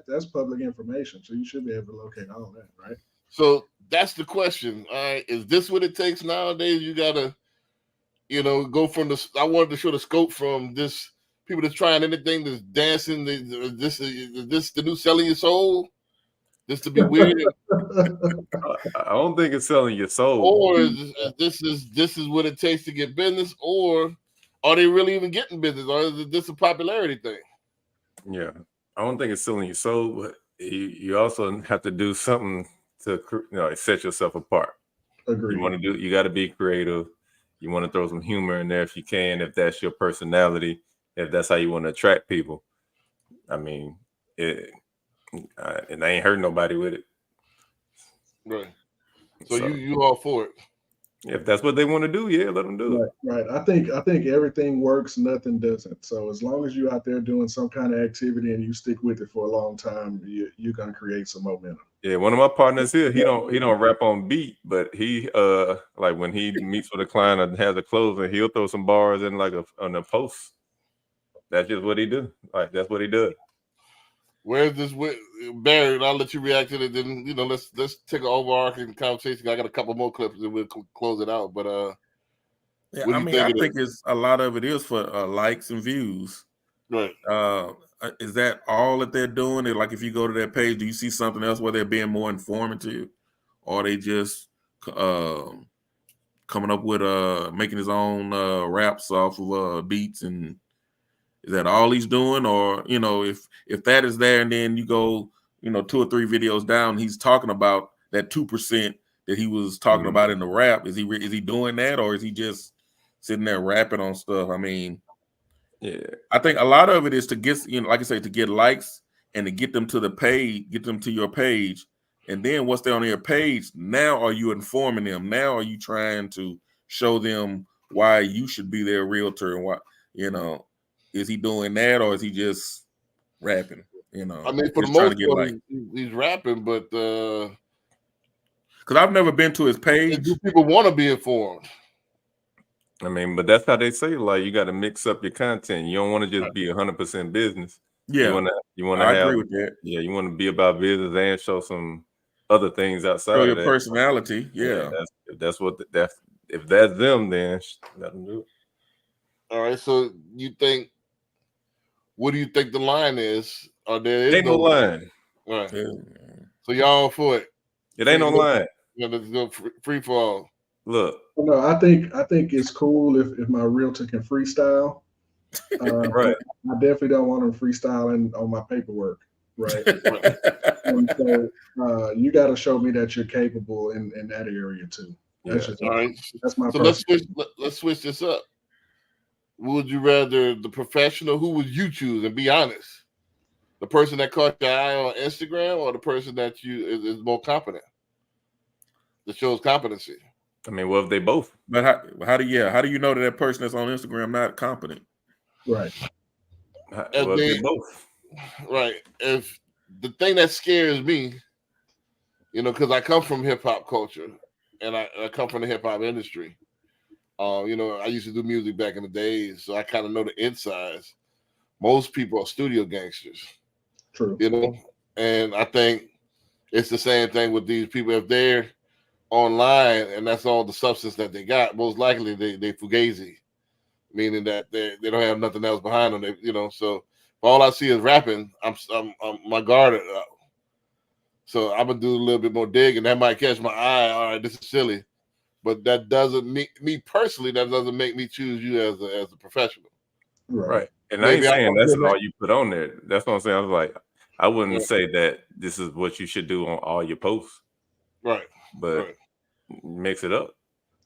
that's public information, so you should be able to locate all that, right? So that's the question. All right, is this what it takes nowadays? You gotta, go from the. I wanted to show the scope from this. People that's trying anything, that's dancing. This the new selling your soul. This to be weird. I don't think it's selling your soul. Or this is what it takes to get business, or are they really even getting business, or is this a popularity thing? Yeah, I don't think it's selling your soul, but you also have to do something to set yourself apart. Agreed. You got to be creative. You want to throw some humor in there if you can, if that's your personality, if that's how you want to attract people. I mean, and I ain't hurt nobody with it. Right. So you all for it? If that's what they want to do, yeah, let them do it. Right. I think everything works, nothing doesn't. So as long as you're out there doing some kind of activity and you stick with it for a long time, you're gonna create some momentum. Yeah, one of my partners here, he don't rap on beat, but he like when he meets with a client and has a closing, he'll throw some bars in on a post. That's just what he do. Like that's what he does. Where's this Barry? I'll let you react to it. Then let's take an overarching conversation. I got a couple more clips and we'll close it out. But yeah, I think it's a lot of it is for likes and views. Right. Is that all that they're doing? Like if you go to their page, do you see something else where they're being more informative, or are they just coming up with making his own raps off of beats? And is that all he's doing? Or if that is there, and then you go 2 or 3 videos down, he's talking about that 2% that he was talking about in the rap. Is he doing that, or is he just sitting there rapping on stuff? I mean, yeah, I think a lot of it is to get, like I say, to get likes and to get them to the page, get them to your page. And then once they're on your page, now are you informing them? Now are you trying to show them why you should be their realtor, and what, is he doing that, or is he just rapping? I mean, for the most part, he's rapping, but because I've never been to his page. Do people want to be informed? I mean, but that's how they say, like, you got to mix up your content. You don't want to just be 100% business. Yeah, you want to. I agree with that. Yeah, you want to be about business and show some other things outside of your that. Personality. Yeah, if that's them, then let them do it. All right. So what do you think the line is? Ain't no line. All right. Yeah. So y'all for it? It ain't no line. Let's go free for all. Look. No, I think it's cool if my realtor can freestyle. Right. I definitely don't want them freestyling on my paperwork. Right. And so you got to show me that you're capable in that area too. That's just All right. that's my So personal. let's switch this up. Would you rather the professional? Who would you choose? And be honest. The person that caught your eye on Instagram, or the person that you is more competent, that shows competency. I mean, what if they both? But how do you know that person that's on Instagram not competent? Right. What if they both? Right. If the thing that scares me, because I come from hip hop culture, and I come from the hip hop industry. I used to do music back in the days, so I kind of know the insides. Most people are studio gangsters. True. And I think it's the same thing with these people. If they're online and that's all the substance that they got, most likely they fugazi, meaning that they don't have nothing else behind them. So if all I see is rapping, I'm my guard up. So I'm gonna do a little bit more digging. That might catch my eye. All right, this is silly, but that doesn't me personally. That doesn't make me choose you as a professional. Right. And I ain't saying that's all you put on there. That's what I'm saying. I was like, I wouldn't say that this is what you should do on all your posts. Right. But mix it up.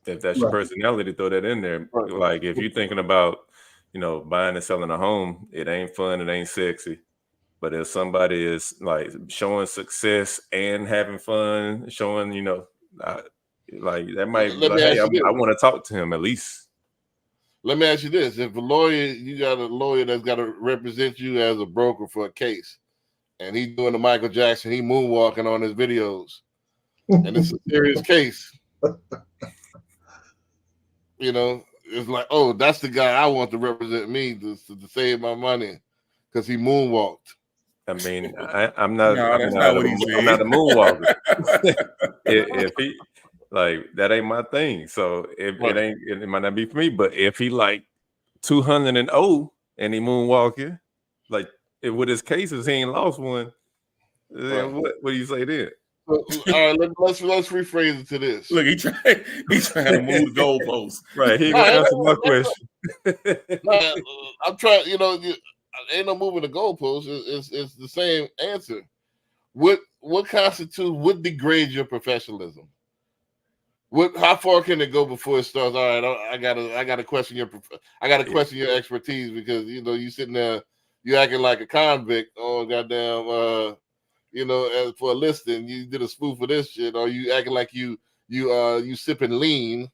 If that's your personality, throw that in there. Right. Like if you're thinking about, buying and selling a home, it ain't fun, it ain't sexy. But if somebody is like showing success and having fun, showing, like that might be like, hey, I want to talk to him at least. Let me ask you this. If you got a lawyer that's got to represent you as a broker for a case, and he's doing the Michael Jackson, he moonwalking on his videos, and it's a serious case, it's like, oh, that's the guy I want to represent me to save my money because he moonwalked. I mean, I'm not a moonwalker. If he like that ain't my thing. So it might not be for me. But if he like 200 and 0 and he moonwalking, like with his cases, he ain't lost one. Then what do you say then? All right, let's rephrase it to this. Look, he trying to move the goalposts. Right, he gonna answer my question. I'm trying. Ain't no moving the goalposts. It's the same answer. What constitutes? What degrades your professionalism? How far can it go before it starts? All right, I gotta question your expertise because you sitting there, you acting like a convict. Oh goddamn, as for a listing, you did a spoof of this shit, or you acting like you sipping lean.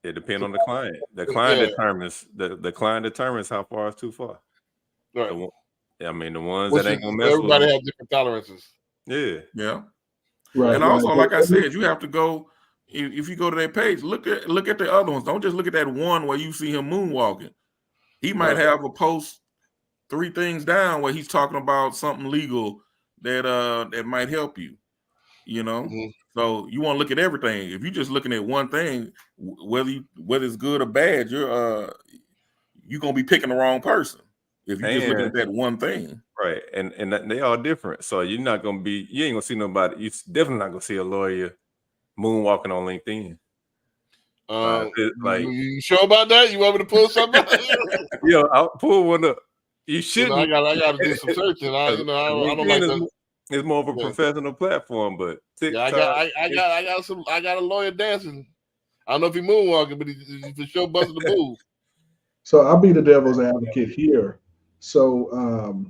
It depends on the client. The client determines the client determines how far is too far. Right. The ones that ain't gonna mess with everybody have different tolerances. Yeah. Right. And also, like I said, you have to go. If you go to their page, look at the other ones. Don't just look at that one where you see him moonwalking. He might have a post 3 things down where he's talking about something legal that might help you. Mm-hmm. So you want to look at everything. If you're just looking at one thing, whether it's good or bad, you're gonna be picking the wrong person. If you're just looking at that one thing. Right. And they all different. So you ain't gonna see nobody. You're definitely not gonna see a lawyer moonwalking on LinkedIn. You sure about that? You want me to pull something? I'll pull one up. You shouldn't. I gotta do some searching. I don't like that. It's more of a professional platform, but TikTok, I got a lawyer dancing. I don't know if he moonwalking, but he for sure busting the move. So I'll be the devil's advocate here. So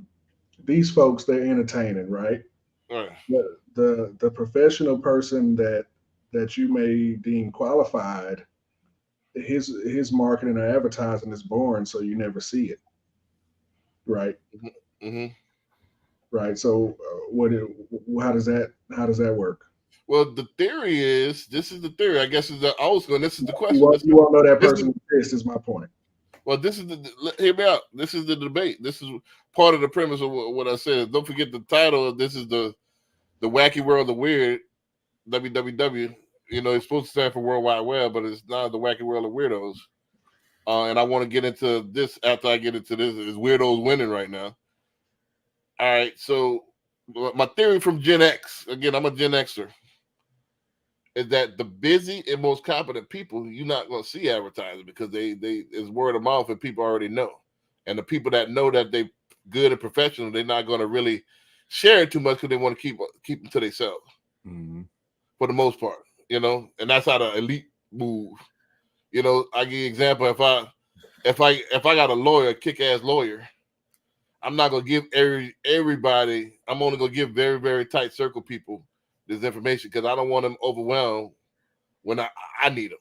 these folks, they're entertaining, right? Right. The professional person that you may deem qualified, his marketing or advertising is boring, so you never see it. Right. Mm-hmm. Right. So how does that work? Well, the theory is, this is the theory. I guess is the old school. And this is the question. You won't know that person exists, is my point. Well, hear me out. This is the debate. This is part of the premise of what I said. Don't forget the title. This is the wacky world of weird, WWW. It's supposed to stand for World Wide Web, but it's not the wacky world of weirdos. And I want to get into this after I get into this. Is weirdos winning right now? All right. So my theory from Gen X, again, I'm a Gen Xer, is that the busy and most competent people, you're not going to see advertising because they it's word of mouth and people already know. And the people that know that they good and professional, they're not going to really share it too much because they want to keep them to themselves for the most part. you know, and that's how the elite move. You know, I give you an example. If I got a lawyer, a kick-ass lawyer, I'm not gonna give everybody. I'm only gonna give very, very tight circle people this information because I don't want them overwhelmed when I need them.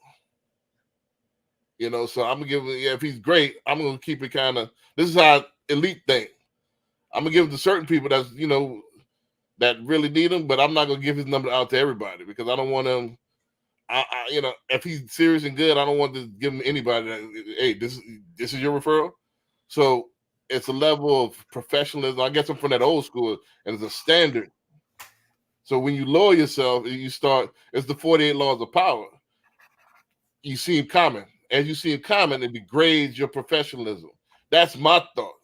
You know, so I'm gonna give him. Yeah, if he's great, I'm gonna keep it kind of. This is how elite think. I'm gonna give it to certain people that's that really need him, but I'm not gonna give his number out to everybody because I don't want him. If he's serious and good, I don't want to give him anybody that, hey, this is your referral. So it's a level of professionalism. I guess I'm from that old school, and it's a standard. So when you lower yourself, you start. It's the 48 laws of power. You see him common. As you see him common, it degrades your professionalism. That's my thought.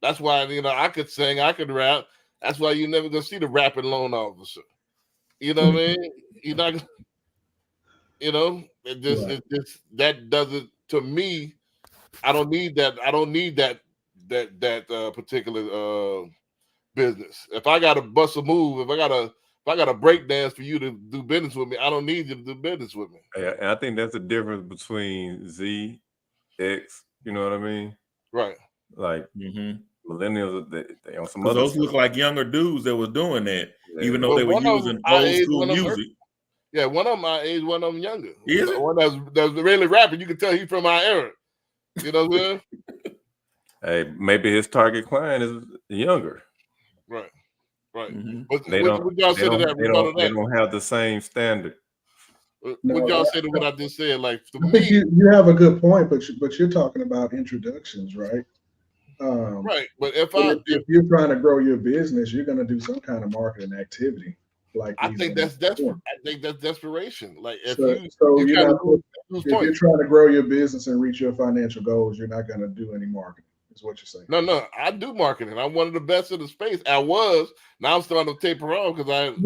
That's why I could sing, I could rap. That's why you're never gonna see the rapping loan officer. You know what I mean? You're not. That doesn't, to me, I don't need that. I don't need that particular business. If I got to bust a move, if I got to break dance for you to do business with me, I don't need you to do business with me. Yeah, and I think that's the difference between Z, X. You know what I mean? Right. Like millennials, they on some Because other those stuff. look like younger dudes that was doing that, even though Well, they were one of using them our old age, school one of them music. Yeah, one of them my age, one of them younger. Is it? One that's really rapping, you can tell he's from our era. You know what I'm saying? Hey, maybe his target client is younger. Right. Mm-hmm. They don't have the same standard. What y'all say to what I just said? Like, to I think me, you have a good point, but you're talking about introductions, right? Right. But if you're trying to grow your business, you're going to do some kind of marketing activity. Like, I think that's desperation. Like, if you're trying to grow your business and reach your financial goals, you're not going to do any marketing. Is what you're saying? No, I do marketing. I'm one of the best in the space. I was. Now I'm starting to taper off because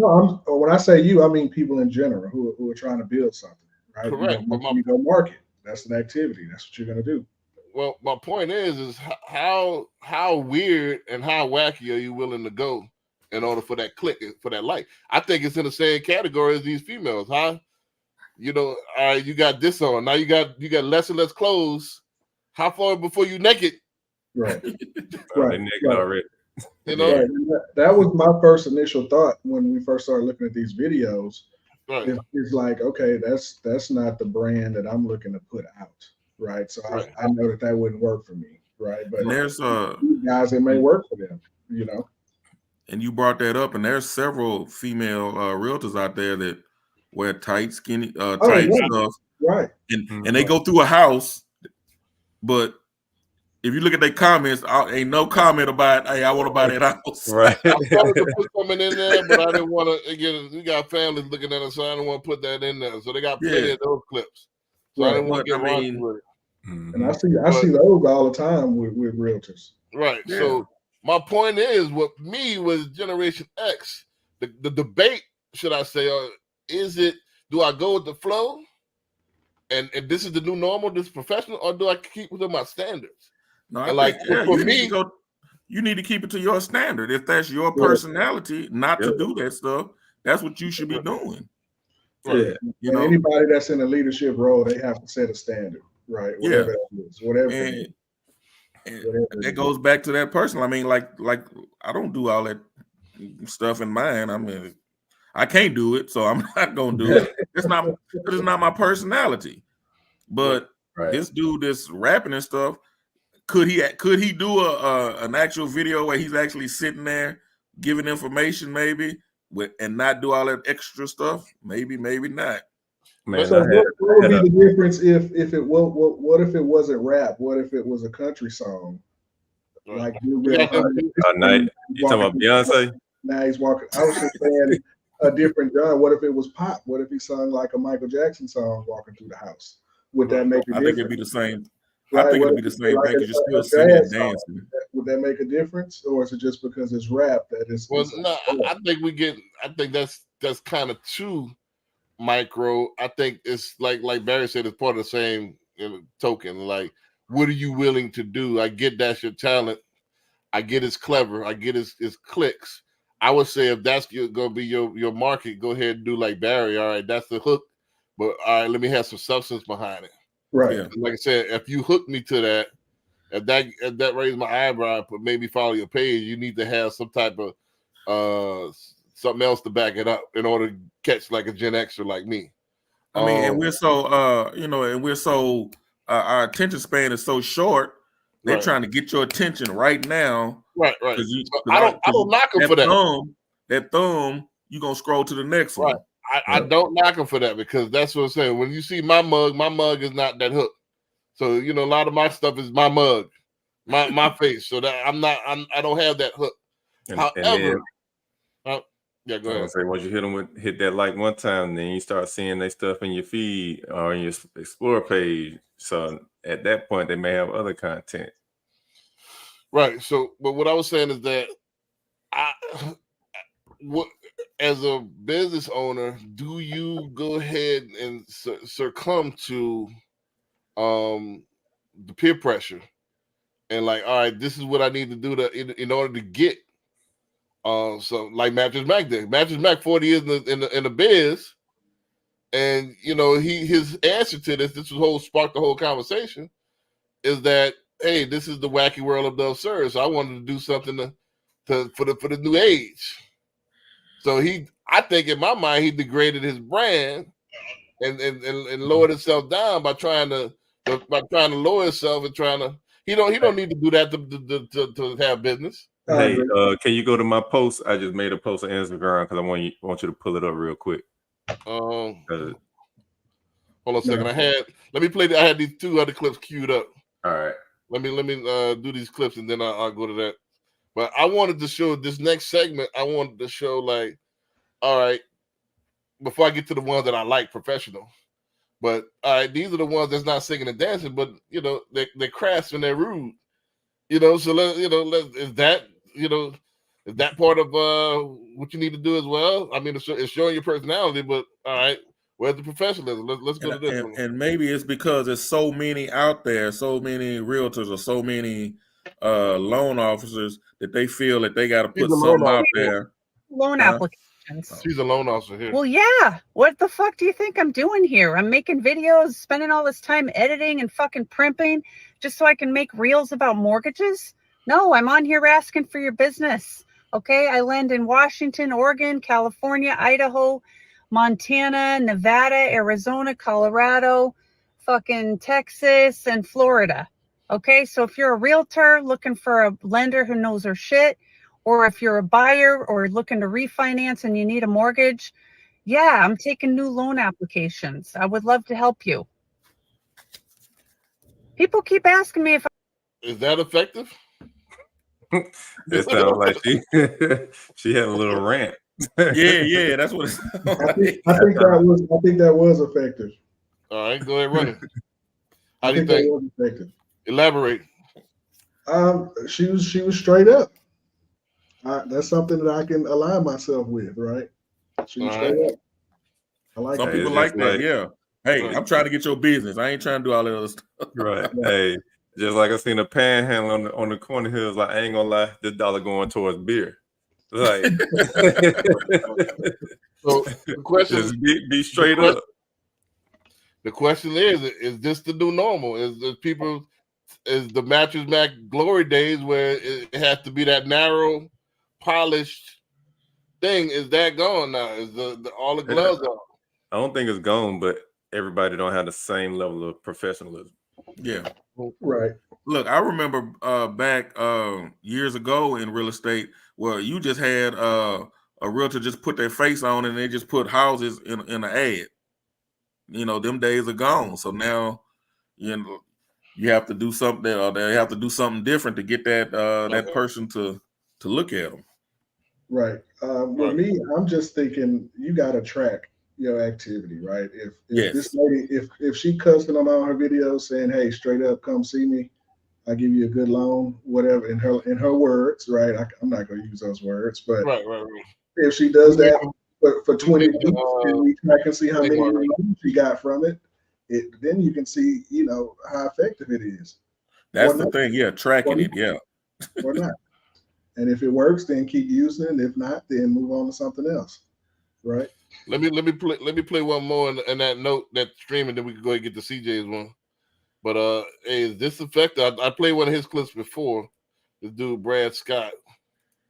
when I say you, I mean people in general who are trying to build something, right? Correct. You go market. That's an activity. That's what you're going to do. Well, my point is how weird and how wacky are you willing to go in order for that click, for that like? I think it's in the same category as these females, huh? All right, you got this on. Now you got less and less clothes. How far before you naked? Right. Right. Naked already. Right. That was my first initial thought when we first started looking at these videos. Right. It's like, okay, that's not the brand that I'm looking to put out. Right. So right. I know that wouldn't work for me. Right. But there's guys, it may work for them, And you brought that up, and there's several female realtors out there that wear tight, skinny, tight stuff. Right. And they go through a house, but if you look at their comments, ain't no comment about, hey, I want to buy that house. Right. I wanted to put something in there, but I didn't want to. Again, we got families looking at us, so I didn't want to put that in there. So they got plenty of those clips. So I didn't want to get wrong with it. And I see those all the time with realtors. Right. Yeah. So my point is, what me was Generation X. The debate, should I say, do I go with the flow? And this is the new normal, this professional, or do I keep within my standards? No, you need to keep it to your standard. If that's your personality, not to do that stuff, that's what you should be doing. Yeah. Anybody that's in a leadership role, they have to set a standard, right? Whatever that is, whatever. And it goes back to that person. I mean, like I don't do all that stuff in mine. I mean, I can't do it, so I'm not gonna do it. It's not my personality. But this dude that's rapping and stuff, could he do an actual video where he's actually sitting there giving information, maybe, and not do all that extra stuff? Maybe not. Man, so what would be the difference if what if it wasn't rap? What if it was a country song? Like you talking about Beyonce? Now he's walking. I was just saying a different genre. What if it was pop? What if he sung like a Michael Jackson song walking through the house? Would that make a difference? I think it'd be the same. Right? I think it'd be the same thing. You're still singing and dancing. Would that make a difference, or is it just because it's rap that is? Well, no, I think that's kind of too micro. I think it's like Barry said, it's part of the same token. Like, what are you willing to do? I get that's your talent. I get it's clever. I get it's clicks. I would say if that's gonna be your market, go ahead and do like Barry. All right, that's the hook. But all right, let me have some substance behind it. Right. Yeah. Like I said, if you hook me to that, if that raised my eyebrow, but maybe follow your page, you need to have some type of something else to back it up in order to catch like a Gen Xer like me. I mean, and we're so and we're so our attention span is so short. They're Right. trying to get your attention right now. Right. I I don't knock them for that. That thumb, you're gonna scroll to the next Right. one. I don't knock them for that because that's what I'm saying. When you see my mug is not that hook. So a lot of my stuff is my mug, my face. So that I don't have that hook. However, yeah, go ahead. Say once you hit that like one time, then you start seeing their stuff in your feed or in your Explore page. So at that point, they may have other content. Right. So, but what I was saying is that as a business owner, do you go ahead and succumb to the peer pressure and like, all right, this is what I need to do in order to get so like Mattress Mac did. Mattress Mac 40 years in the biz, and his answer to this sparked the whole conversation is that, hey, this is the wacky world of the absurd. So I wanted to do something for the new age. So I think in my mind he degraded his brand and lowered himself down by trying to lower himself and trying to he don't need to do that to have business. Hey, can you go to my post? I just made a post on Instagram because I want you to pull it up real quick. Hold on a second. I had these two other clips queued up. All right. Let me do these clips and then I'll go to that. But I wanted to show this next segment. I wanted to show like, all right, before I get to the ones that I like professional. But all right, these are the ones that's not singing and dancing, but they're crass and they're rude. So is that part of what you need to do as well? I mean, it's showing your personality, but all right, where's the professionalism? Let's go to this one. And maybe it's because there's so many out there, so many realtors or so many loan officers that they feel that they got to put something out there. Loan applications. She's a loan officer here. Well, yeah. What the fuck do you think I'm doing here? I'm making videos, spending all this time editing and fucking primping just so I can make reels about mortgages? No, I'm on here asking for your business. Okay, I lend in Washington, Oregon, California, Idaho, Montana, Nevada, Arizona, Colorado, fucking Texas, and Florida. Okay, so if you're a realtor looking for a lender who knows her shit, or if you're a buyer or looking to refinance and you need a mortgage, yeah, I'm taking new loan applications. I would love to help you. People keep asking me if is that effective? It sounds like she had a little rant. Yeah, that's what it sounds like. I think that was effective. All right, go ahead, run it. How do you think that was effective? Elaborate. She was straight up. That's something that I can align myself with, right? She was straight up. I like some people like that, yeah. Hey, I'm trying to get your business. I ain't trying to do all that other stuff. Right. Hey, just like I seen a panhandle on the corner here, like, I ain't gonna lie, this dollar going towards beer. Like, so the question is be straight up. The question is this the new normal? Is the Mattress Mac glory days where it has to be that narrow, polished thing? Is that gone now? Is all the gloves on? I don't think it's gone, but everybody don't have the same level of professionalism. Yeah. Right. Look, I remember back years ago in real estate where you just had a realtor just put their face on and they just put houses in an ad. Them days are gone. So now, you have to do something, or they have to do something different to get that person to look at them. Right. With me, I'm just thinking you got to track your activity, right? If this lady, if she cussing on all her videos saying, "Hey, straight up, come see me, I give you a good loan," whatever, in her words, right? I'm not going to use those words, but right. If she does that for 20 weeks, and we track and see how many loans she got from it, then you can see, how effective it is. That's the thing, yeah, tracking it, yeah. Or not. And if it works, then keep using it. If not, then move on to something else. Right. Let me play one more in that note, that streaming, then we can go ahead and get the CJ's one. But hey, is this effective? I played one of his clips before. This dude Brad Scott.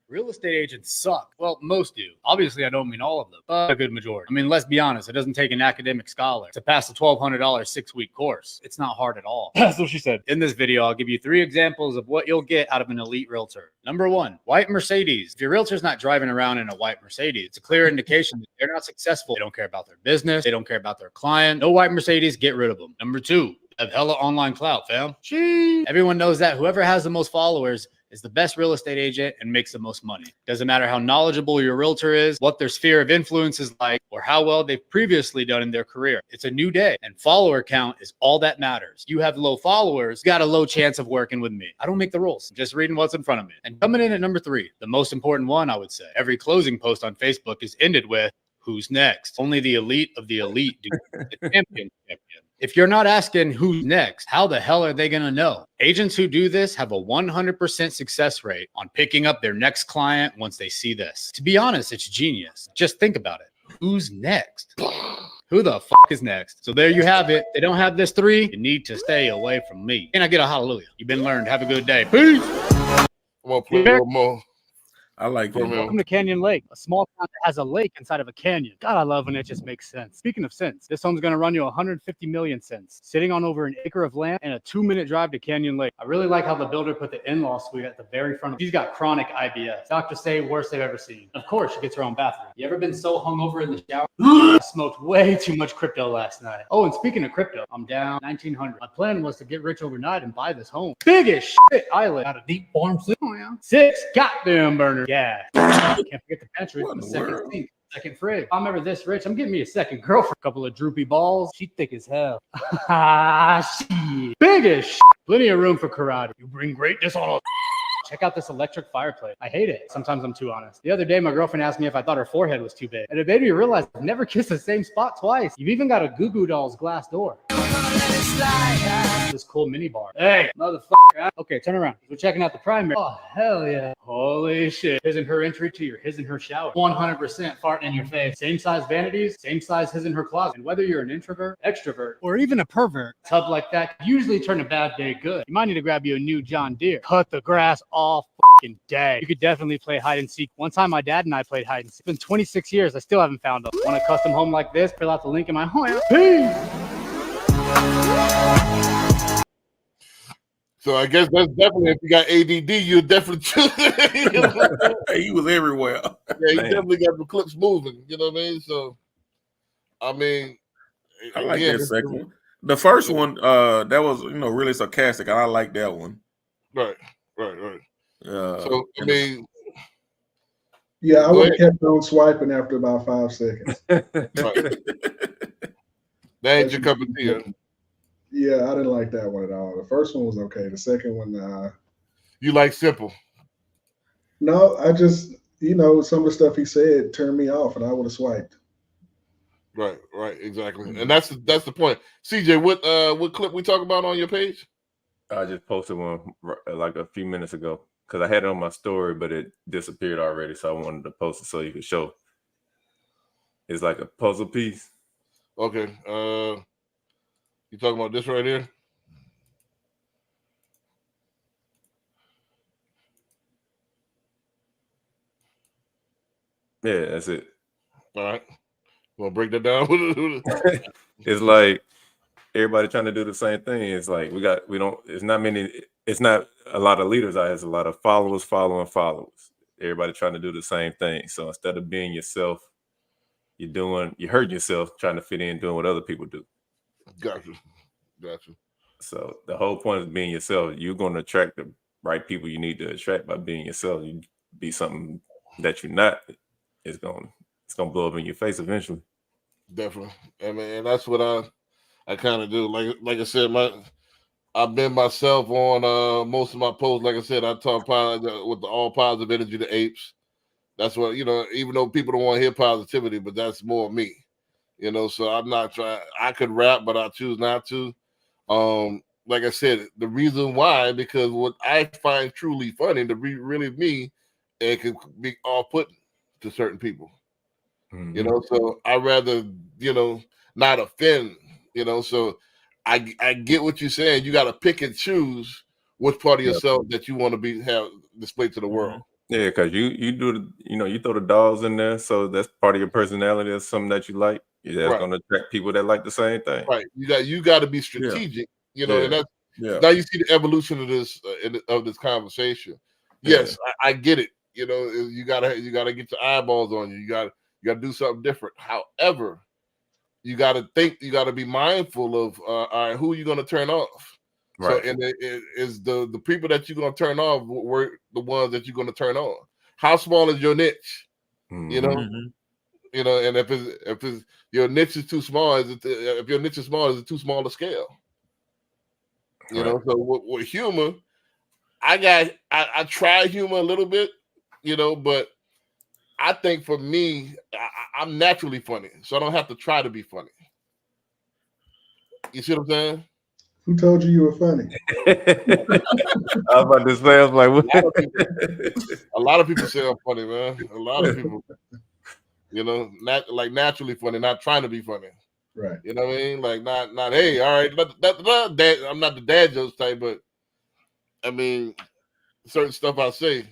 Real estate agents suck. Well, most do. Obviously, I don't mean all of them, but a good majority. I mean, let's be honest. It doesn't take an academic scholar to pass a $1,200 6-week course. It's not hard at all. That's what she said. In this video, I'll give you 3 examples of what you'll get out of an elite realtor. Number 1, white Mercedes. If your realtor's not driving around in a white Mercedes, it's a clear indication that they're not successful. They don't care about their business. They don't care about their client. No white Mercedes, get rid of them. Number 2, have hella online clout, fam. Gee. Everyone knows that whoever has the most followers is the best real estate agent and makes the most money. Doesn't matter how knowledgeable your realtor is, what their sphere of influence is like, or how well they've previously done in their career. It's a new day, and follower count is all that matters. You have low followers, got a low chance of working with me. I don't make the rules. I'm just reading what's in front of me. And coming in at number 3, the most important one, I would say. Every closing post on Facebook is ended with, "Who's next?" Only the elite of the elite do. The champion. If you're not asking who's next, how the hell are they going to know? Agents who do this have a 100% success rate on picking up their next client once they see this. To be honest, it's genius. Just think about it. Who's next? Who the fuck is next? So there you have it. They don't have this 3. You need to stay away from me. Can I get a hallelujah? You've been learned. Have a good day. Peace. I'm gonna play one more. I like it. Welcome to Canyon Lake, a small town that has a lake inside of a canyon. God, I love when it just makes sense. Speaking of sense, this home's going to run you 150 million cents, sitting on over an acre of land and a 2-minute drive to Canyon Lake. I really like how the builder put the in-law suite at the very front. She's got chronic IBS. Doctors say worst they've ever seen. Of course, she gets her own bathroom. You ever been so hungover in the shower? I smoked way too much crypto last night. Oh, and speaking of crypto, I'm down 1,900. My plan was to get rich overnight and buy this home. Big as shit island. Got a deep farm sleep. Oh, yeah. 6 goddamn burners. Yeah. Can't forget the pantry, the second sink, second fridge. If I'm ever this rich, I'm getting me a second girlfriend. A couple of droopy balls. She thick as hell. Shit. Big as shit. Plenty of room for karate. You bring greatness on a... Check out this electric fireplace. I hate it. Sometimes I'm too honest. The other day, my girlfriend asked me if I thought her forehead was too big. And it made me realize I've never kissed the same spot twice. You've even got a Goo Goo Dolls glass door. This cool mini bar. Hey, motherfucker. Okay, turn around. We're checking out the primary. Oh, hell yeah. Holy shit. His and her entry to your his and her shower. 100% farting in your face. Same size vanities, same size his and her closet. And whether you're an introvert, extrovert, or even a pervert, a tub like that can usually turn a bad day good. You might need to grab you a new John Deere. Cut the grass all fucking day. You could definitely play hide and seek. One time my dad and I played hide and seek. It's been 26 years. I still haven't found them. Want a custom home like this? Fill out the link in my home. Peace. So I guess that's definitely, if you got ADD, you're definitely He was everywhere. Yeah, he definitely got the clips moving. You know what I mean? So, I mean, I like that second one. The first one, that was really sarcastic. I like that one. Right. So I mean, yeah, I would have kept on swiping after about 5 seconds. Right. That ain't your cup of tea. Huh? Yeah, I didn't like that one at all. The first one was okay. The second one, you like simple? No, I just some of the stuff he said turned me off, and I would have swiped. Right, exactly, and that's the point. CJ, what clip we talk about on your page? I just posted one like a few minutes ago because I had it on my story, but it disappeared already, so I wanted to post it so you could show. It's like a puzzle piece. Okay, you talking about this right here? Yeah, that's it. All right. Want to break that down? It's like everybody trying to do the same thing. It's like it's not a lot of leaders out here. It's a lot of followers following followers. Everybody trying to do the same thing. So instead of being yourself, you're hurting yourself trying to fit in doing what other people do. Gotcha. So the whole point is being yourself. You're going to attract the right people you need to attract by being yourself. You be something that you're not, it's gonna blow up in your face eventually. Definitely. I mean, and that's what I kind of do. Like I said, I've been myself on most of my posts. Like I said, I talk with the all positive energy to apes. That's what, even though people don't want to hear positivity, but that's more me. So I'm not trying. I could rap, but I choose not to. Like I said, the reason why, because what I find truly funny, really me, it could be off-putting to certain people. Mhm. You know, so I rather, you know, not offend, you know. So I get what you're saying. You got to pick and choose which part of Yep. yourself that you want to have displayed to the world. Yeah, because you do the, you know, you throw the dolls in there, so that's part of your personality. That's something that you like. Yeah, that's Right. going to attract people that like the same thing. Right. You got to be strategic, you know, and Yeah. that's Yeah. now you see the evolution of this of this conversation. Yes, I get it. You know, you gotta get your eyeballs on you. You gotta do something different. However, you gotta think. You gotta be mindful of all right, who you're gonna turn off. Right. So, and it is the people that you're gonna turn off were the ones that you're gonna turn on. How small is your niche? You know, Mhm. you know, and if it's your niche is too small, if your niche is small, is it too small to scale? You know, so with humor, I try humor a little bit, you know, but I think for me, I'm naturally funny, so I don't have to try to be funny. You see what I'm saying? Who told you were funny? I was about to say, I was like, what? A lot of people say I'm funny, man. A lot of people, you know, naturally funny, not trying to be funny. Right. You know what I mean? Like not hey, all right, dad, I'm not the dad jokes type, but I mean, certain stuff I say,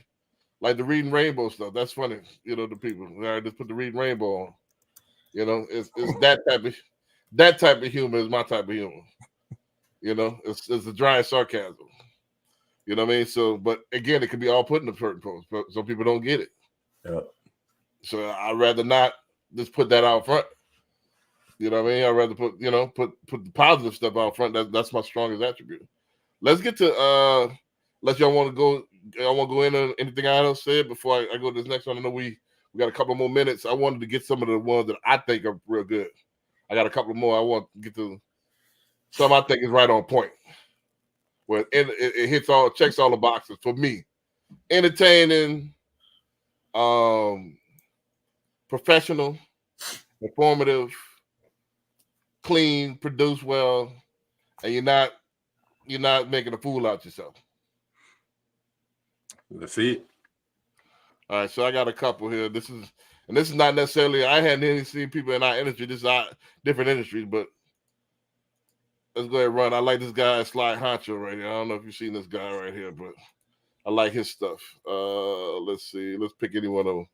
like the reading rainbow stuff, that's funny, you know, to people. All right, just put the reading rainbow on. You know, it's that type of humor is my type of humor. You know, it's the dry sarcasm. You know what I mean? So, but again, it can be all put in a certain post, but some people don't get it. Yeah. So I'd rather not just put that out front. You know what I mean? I'd rather put the positive stuff out front. That's my strongest attribute. Let's get to unless y'all want to go in on anything I else said before I go to this next one. I know we got a couple more minutes. I wanted to get some of the ones that I think are real good. I got a couple more. I want to get to some I think is right on point. Where it checks all the boxes for me. Entertaining, professional, informative, clean, produced well, and you're not making a fool out yourself. Let's see it. All right, so I got a couple here. This is not necessarily, I hadn't even seen people in our industry. This is our different industries, but let's go ahead and run. I like this guy, Sly Honcho, right here. I don't know if you've seen this guy right here, but I like his stuff. Let's see. Let's pick any one of them.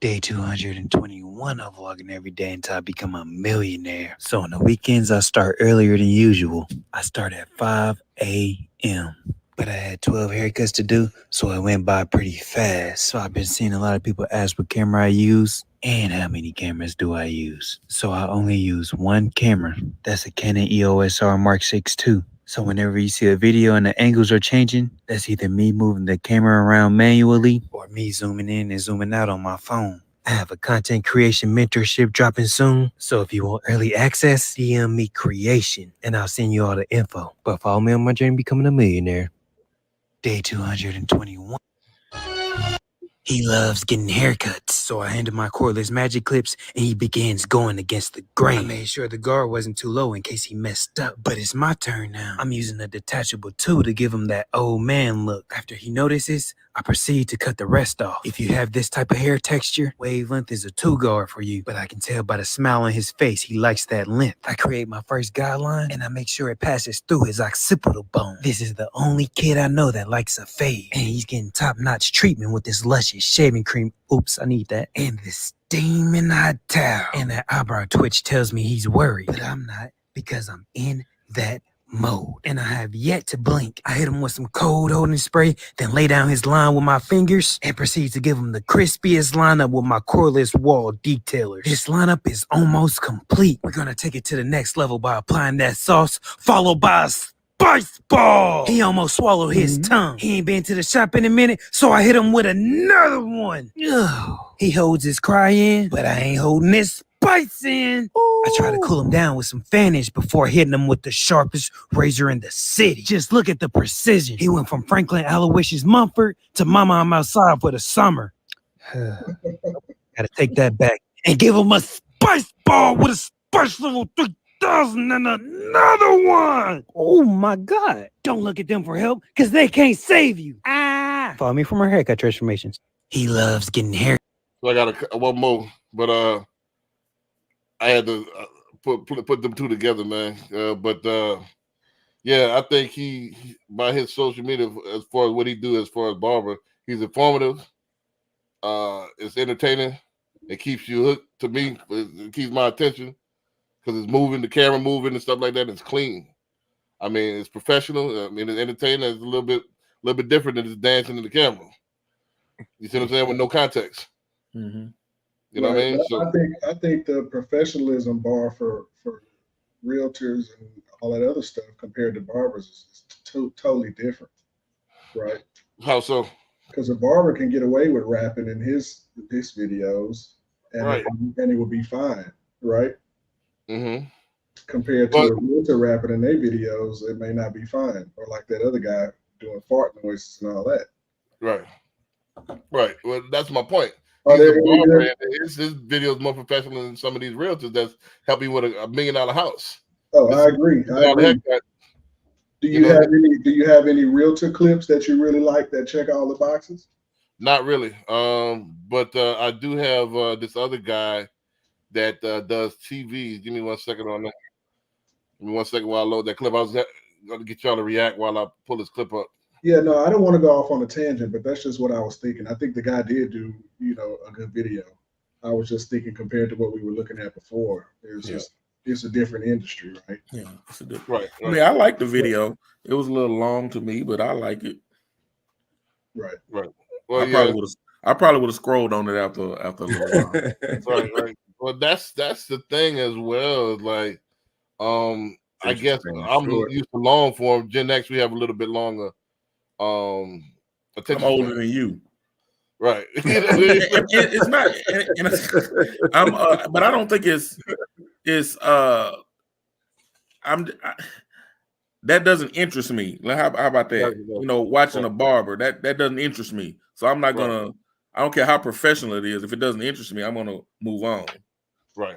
Day 221 of vlogging every day until I become a millionaire. So on the weekends, I start earlier than usual. I start at 5 a.m. But I had 12 haircuts to do, so it went by pretty fast. So I've been seeing a lot of people ask what camera I use and how many cameras do I use. So I only use one camera. That's a Canon EOS R Mark 6 II. So whenever you see a video and the angles are changing, that's either me moving the camera around manually or me zooming in and zooming out on my phone. I have a content creation mentorship dropping soon. So if you want early access, DM me creation and I'll send you all the info. But follow me on my journey becoming a millionaire. Day 221. He loves getting haircuts, so I handed my cordless magic clips and he begins going against the grain. I made sure the guard wasn't too low in case he messed up, but it's my turn now. I'm using a detachable tool to give him that old man look. After he notices, I proceed to cut the rest off. If you have this type of hair texture, wavelength is a 2-guard for you, but I can tell by the smile on his face he likes that length. I create my first guideline and I make sure it passes through his occipital bone. This is the only kid I know that likes a fade, and he's getting top-notch treatment with this luscious shaving cream. Oops, I need that. And this steaming hot towel. And that eyebrow twitch tells me he's worried, but I'm not, because I'm in that mode. And I have yet to blink. I hit him with some cold holding spray, then lay down his line with my fingers and proceed to give him the crispiest lineup with my cordless wall detailers. This lineup is almost complete. We're gonna take it to the next level by applying that sauce, followed by a spice ball. He almost swallowed his tongue. He ain't been to the shop in a minute, so I hit him with another one. Ugh. He holds his cry in, but I ain't holding this spice in. I try to cool him down with some Vanish before hitting him with the sharpest razor in the city. Just look at the precision. He went from Franklin Aloysius Mumford to Mama I'm Outside for the summer. Gotta take that back and give him a spice ball with a spice level 3000 and another one. Oh my God. Don't look at them for help because they can't save you. Follow me for more haircut transformations. He loves getting hair. So I got one more, but I had to put them two together, man. Yeah, I think he by his social media, as far as what he do as far as barber, he's informative. It's entertaining. It keeps you hooked. To me, it keeps my attention because it's moving, the camera moving and stuff like that. It's clean. I mean, it's professional. I mean, it's entertaining. It's a little bit different than just dancing in the camera. You see what I'm saying? With no context. Mm-hmm. You know what I mean? So I think the professionalism bar for realtors and all that other stuff compared to barbers is totally different, right? How so? Because a barber can get away with rapping in his videos, and right, and it will be fine, right? Mm-hmm. Compared to a realtor rapping in their videos, it may not be fine, or like that other guy doing fart noises and all that. Right. Right. Well, that's my point. His video is more professional than some of these realtors that's helping with $1 million house. Oh, I agree. Do you have any realtor clips that you really like that check all the boxes? Not really. But I do have this other guy that does TV. Give me 1 second on that. Give me 1 second while I load that clip. I was going to get y'all to react while I pull this clip up. Yeah, no, I don't want to go off on a tangent, but that's just what I was thinking. I think the guy did do, a good video. I was just thinking compared to what we were looking at before, it's a different industry, right? Yeah, it's a different. Right. I mean, I like the video. It was a little long to me, but I like it. Right. Well, I probably would have scrolled on it after a little while. Right. Well, that's the thing as well. Like, I guess I'm used to long form. Gen X, we have a little bit longer. I'm older than you, right? It's not. But I don't think it's. That doesn't interest me. Like, how about that? Watching a barber that doesn't interest me. So I'm not gonna. I don't care how professional it is. If it doesn't interest me, I'm gonna move on. Right.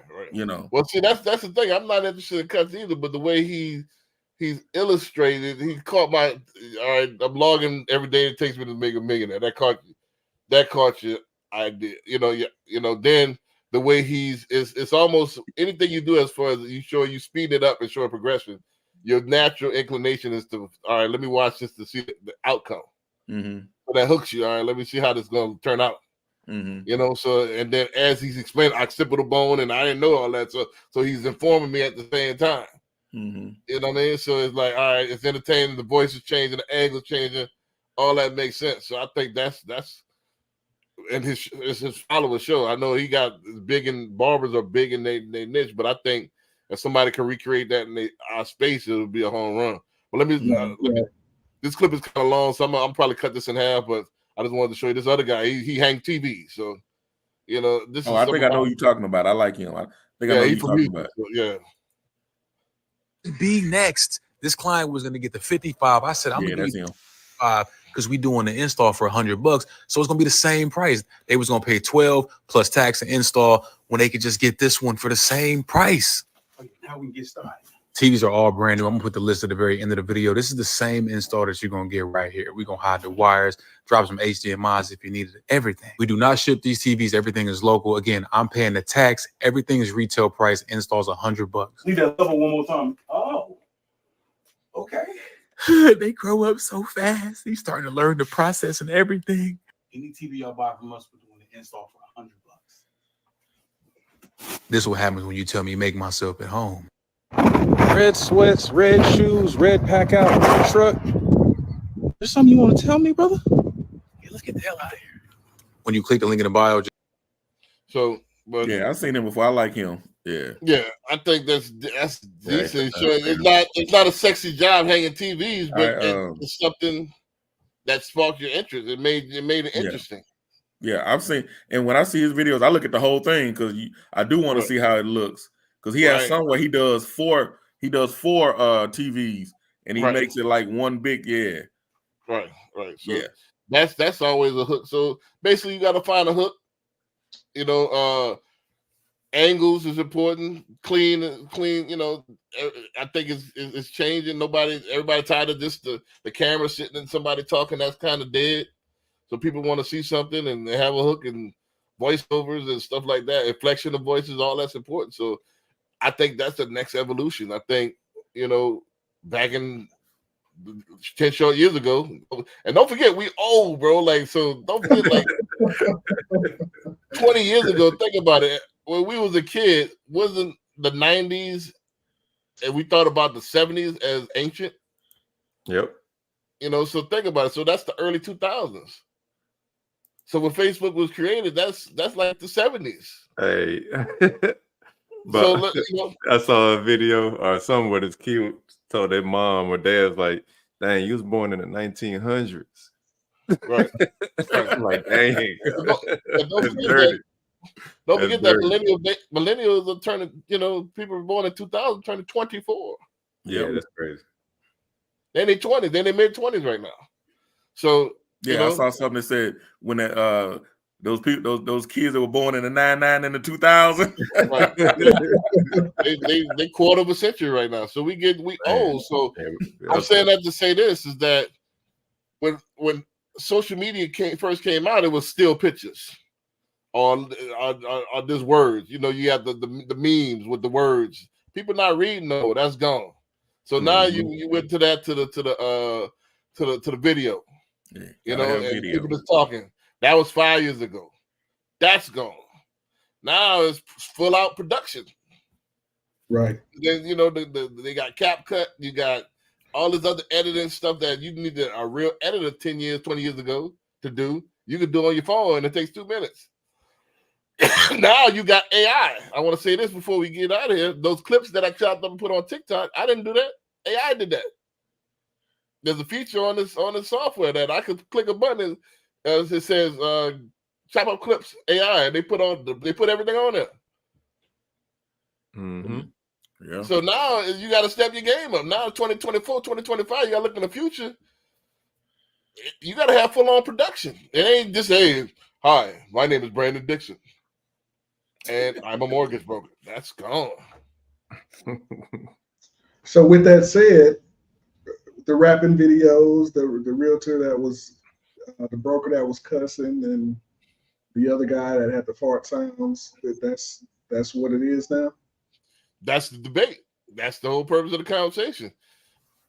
Well, see, that's the thing. I'm not interested in cuts either, but the way he's illustrated, he caught my. All right, I'm logging every day it takes me to make $1 million. That caught your idea. Then the way it's almost anything you do as far as you speed it up and show a progression. Your natural inclination is to, all right, let me watch this to see the outcome. Mm-hmm. So that hooks you. All right, let me see how this is going to turn out. Mm-hmm. So and then as he's explaining occipital bone, and I didn't know all that, so he's informing me at the same time. Mm-hmm. You know what I mean? So it's like, all right, it's entertaining. The voice is changing, the angle changing, all that makes sense. So I think that's and his follower show. I know he got big, and barbers are big in their niche, but I think if somebody can recreate that in our space, it would be a home run. But let me. This clip is kind of long, so I'm probably cut this in half. But I just wanted to show you this other guy. He hang TV, so this. I think I know who you're talking about. I like him. I think I know who you're talking about. Yeah. Be next. This client was going to get the 55. I said, I'm going to give you 5 because we doing the install for $100. So it's going to be the same price. They was going to pay 12 plus tax and install when they could just get this one for the same price. How we get started? TVs are all brand new. I'm going to put the list at the very end of the video. This is the same install that you're going to get right here. We're going to hide the wires, drop some HDMIs if you need it, everything. We do not ship these TVs. Everything is local. Again, I'm paying the tax. Everything is retail price. Installs $100. Leave that level one more time. Oh, okay. They grow up so fast. He's starting to learn the process and everything. Any TV y'all buy from us, we're doing the install for $100. This is what happens when you tell me make myself at home. Red sweats, red shoes, red pack out truck. There's something you want to tell me, brother? Yeah, let's get the hell out of here. When you click the link in the bio. But yeah, I've seen him before. I like him. Yeah, I think that's decent. It's not a sexy job hanging TVs, but it's something that sparked your interest. It made it interesting. Yeah, I've seen, and when I see his videos, I look at the whole thing because I do want to see how it looks. Because he has some where he does four TVs and he makes it like one big Right. So that's always a hook. So basically, you got to find a hook. Angles is important. Clean. I think it's changing. Everybody tired of this. The camera sitting and somebody talking. That's kind of dead. So people want to see something and they have a hook and voiceovers and stuff like that. Inflection of voices, all that's important. So I think that's the next evolution. I think, back in 10 short years ago, and don't forget, we old, bro. Like, so don't forget, like 20 years ago, think about it. When we was a kid, wasn't the 90s, and we thought about the 70s as ancient? Yep. So think about it. So that's the early 2000s. So when Facebook was created, that's like the 70s. Hey. But So I saw a video or something where this kid told their mom or dad was like, dang, you was born in the 1900s. Right. I'm like, dang. Don't forget that millennials are turning, people born in 2000 turning 24. Yeah, that's crazy. They're in their 20s, they're in their mid-20s right now. So I saw something that said when those people, those kids that were born in the 99 and the 2000, right. they quarter of a century right now. So we old. So I'm saying that to say this is that when social media first came out, it was still pictures on this words. You have the memes with the words. People not reading, no, that's gone. So now you went to that to the video. Yeah, and people just talking. That was 5 years ago. That's gone. Now it's full out production. Right. Then they got CapCut. You got all this other editing stuff that you needed a real editor 10 years, 20 years ago to do. You could do on your phone, and it takes 2 minutes. Now you got AI. I want to say this before we get out of here. Those clips that I chopped up and put on TikTok, I didn't do that. AI did that. There's a feature on this software that I could click a button as it says chop up clips AI, and they put everything on there. Mm-hmm. Yeah. So now you got to step your game up. Now 2024, 2025, you got to look in the future. You got to have full on production. It ain't just hi, my name is Brandon Dixon, and I'm a mortgage broker. That's gone. So with that said, the rapping videos, the realtor that was the broker that was cussing, and the other guy that had the fart sounds, that's what it is now. That's the debate. That's the whole purpose of the conversation.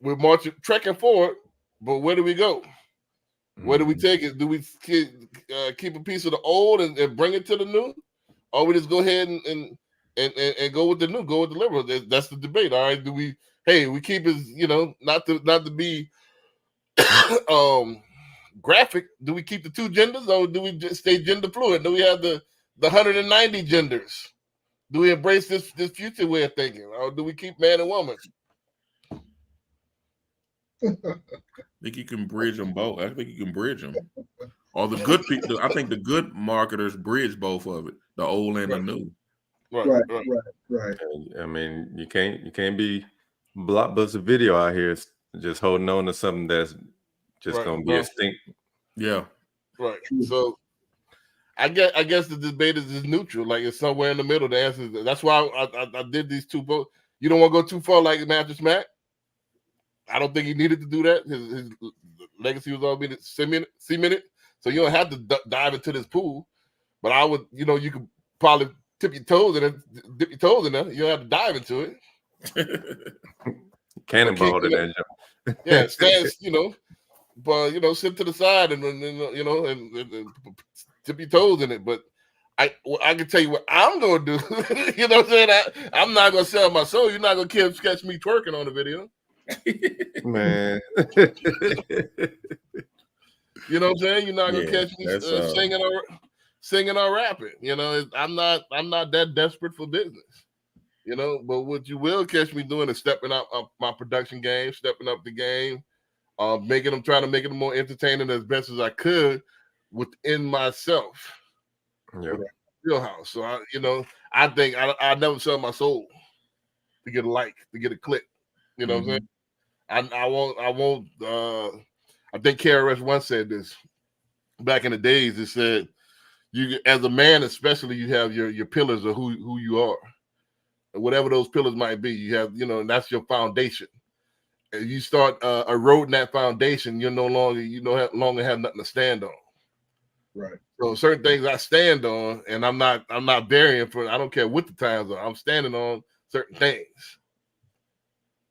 We're marching, trekking forward, but where do we go? Where do we take it? Do we keep a piece of the old and bring it to the new, or we just go ahead and go with the new, go with the liberal? That's the debate. All right. Do we? Hey, we keep it, not to be graphic. Do we keep the two genders, or do we just stay gender fluid? Do we have the 190 genders? Do we embrace this future way of thinking, or do we keep man and woman? I think you can bridge them both. I think you can bridge them. Or the good people. I think the good marketers bridge both of it, the old and the new. Right. I mean, you can't be blockbuster video out here just holding on to something that's just gonna be extinct. Yeah. Right. So I guess the debate is neutral. Like it's somewhere in the middle. The answer is that's why I did these two votes. You don't want to go too far like Mattress Mac. I don't think he needed to do that. His legacy was already cemented. So you don't have to dive into this pool. But I would, you could probably dip your toes in there. You don't have to dive into it. Cannonball it in. Yeah, stands, but sit to the side and dip your toes in it. But I can tell you what I'm gonna do. You know what I'm saying? I'm not gonna sell my soul. You're not gonna catch me twerking on the video. Man. You know what I'm saying? You're not gonna catch me singing or rapping. I'm not that desperate for business. But what you will catch me doing is stepping up my production game, stepping up the game, trying to make it more entertaining as best as I could within myself. Yeah. Real house. So I think I never sell my soul to get a like, to get a click. You know what I'm saying? I won't I think KRS once said this back in the days. It said you, as a man especially, you have your pillars of who you are. And whatever those pillars might be, you have, and that's your foundation. And you start eroding that foundation, you no longer have nothing to stand on. Right. So certain things I stand on, and I'm not varying for. I don't care what the times are. I'm standing on certain things.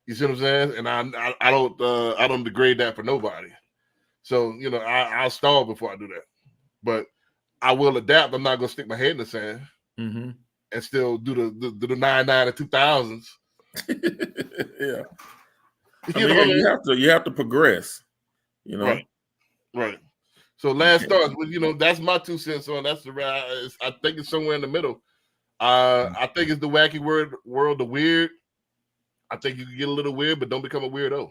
You see what I'm saying? And I don't degrade that for nobody. So I'll stall before I do that. But I will adapt. I'm not gonna stick my head in the sand and still do the 99 and 2000s. Yeah. You have to progress. Right. So last thoughts, that's my 2 cents on. That's the right. I think it's somewhere in the middle. I think it's the wacky world of weird. I think you can get a little weird, but don't become a weirdo.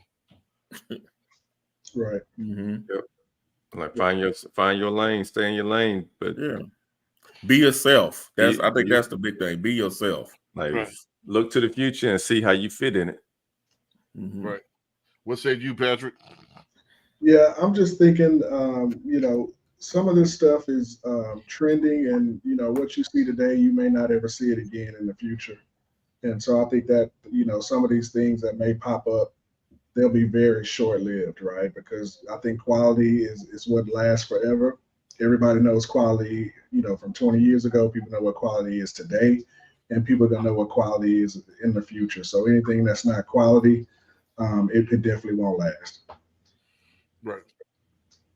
Right. Yep. Like find your lane, stay in your lane, but be yourself. I think that's the big thing. Be yourself. Like look to the future and see how you fit in it. Right. What say you, Patrick? Yeah, I'm just thinking, some of this stuff is trending, and what you see today, you may not ever see it again in the future. And so I think that some of these things that may pop up, they'll be very short-lived, right? Because I think quality is what lasts forever. Everybody knows quality, from 20 years ago. People know what quality is today, and people are gonna know what quality is in the future. So anything that's not quality, it definitely won't last.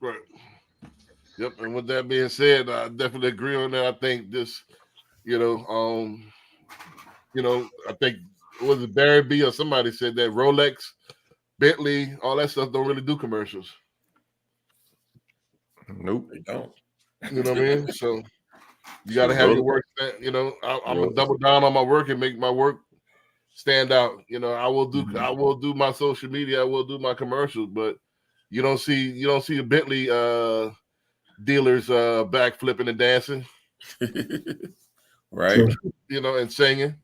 Right. Yep. And with that being said, I definitely agree on that. I think this, I think was it Barry B or somebody said that Rolex, Bentley, all that stuff don't really do commercials. Nope, they don't. You know what I mean? So you got to have your work. I'm gonna double down on my work and make my work stand out. I will do my social media. I will do my commercials, but you don't see a Bentley dealers backflipping and dancing, right? And singing.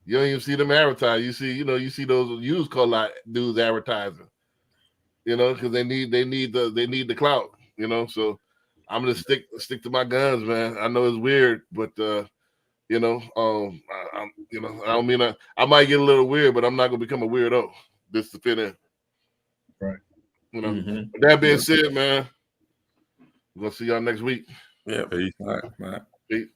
You don't even see them advertise. You see those used car lot dudes advertising. Because they need the clout. So I'm gonna stick to my guns, man. I know it's weird, but I don't mean I might get a little weird, but I'm not gonna become a weirdo just to fit in. Right. With that being said, man, we're gonna see y'all next week. Yeah. Peace. All right. Peace.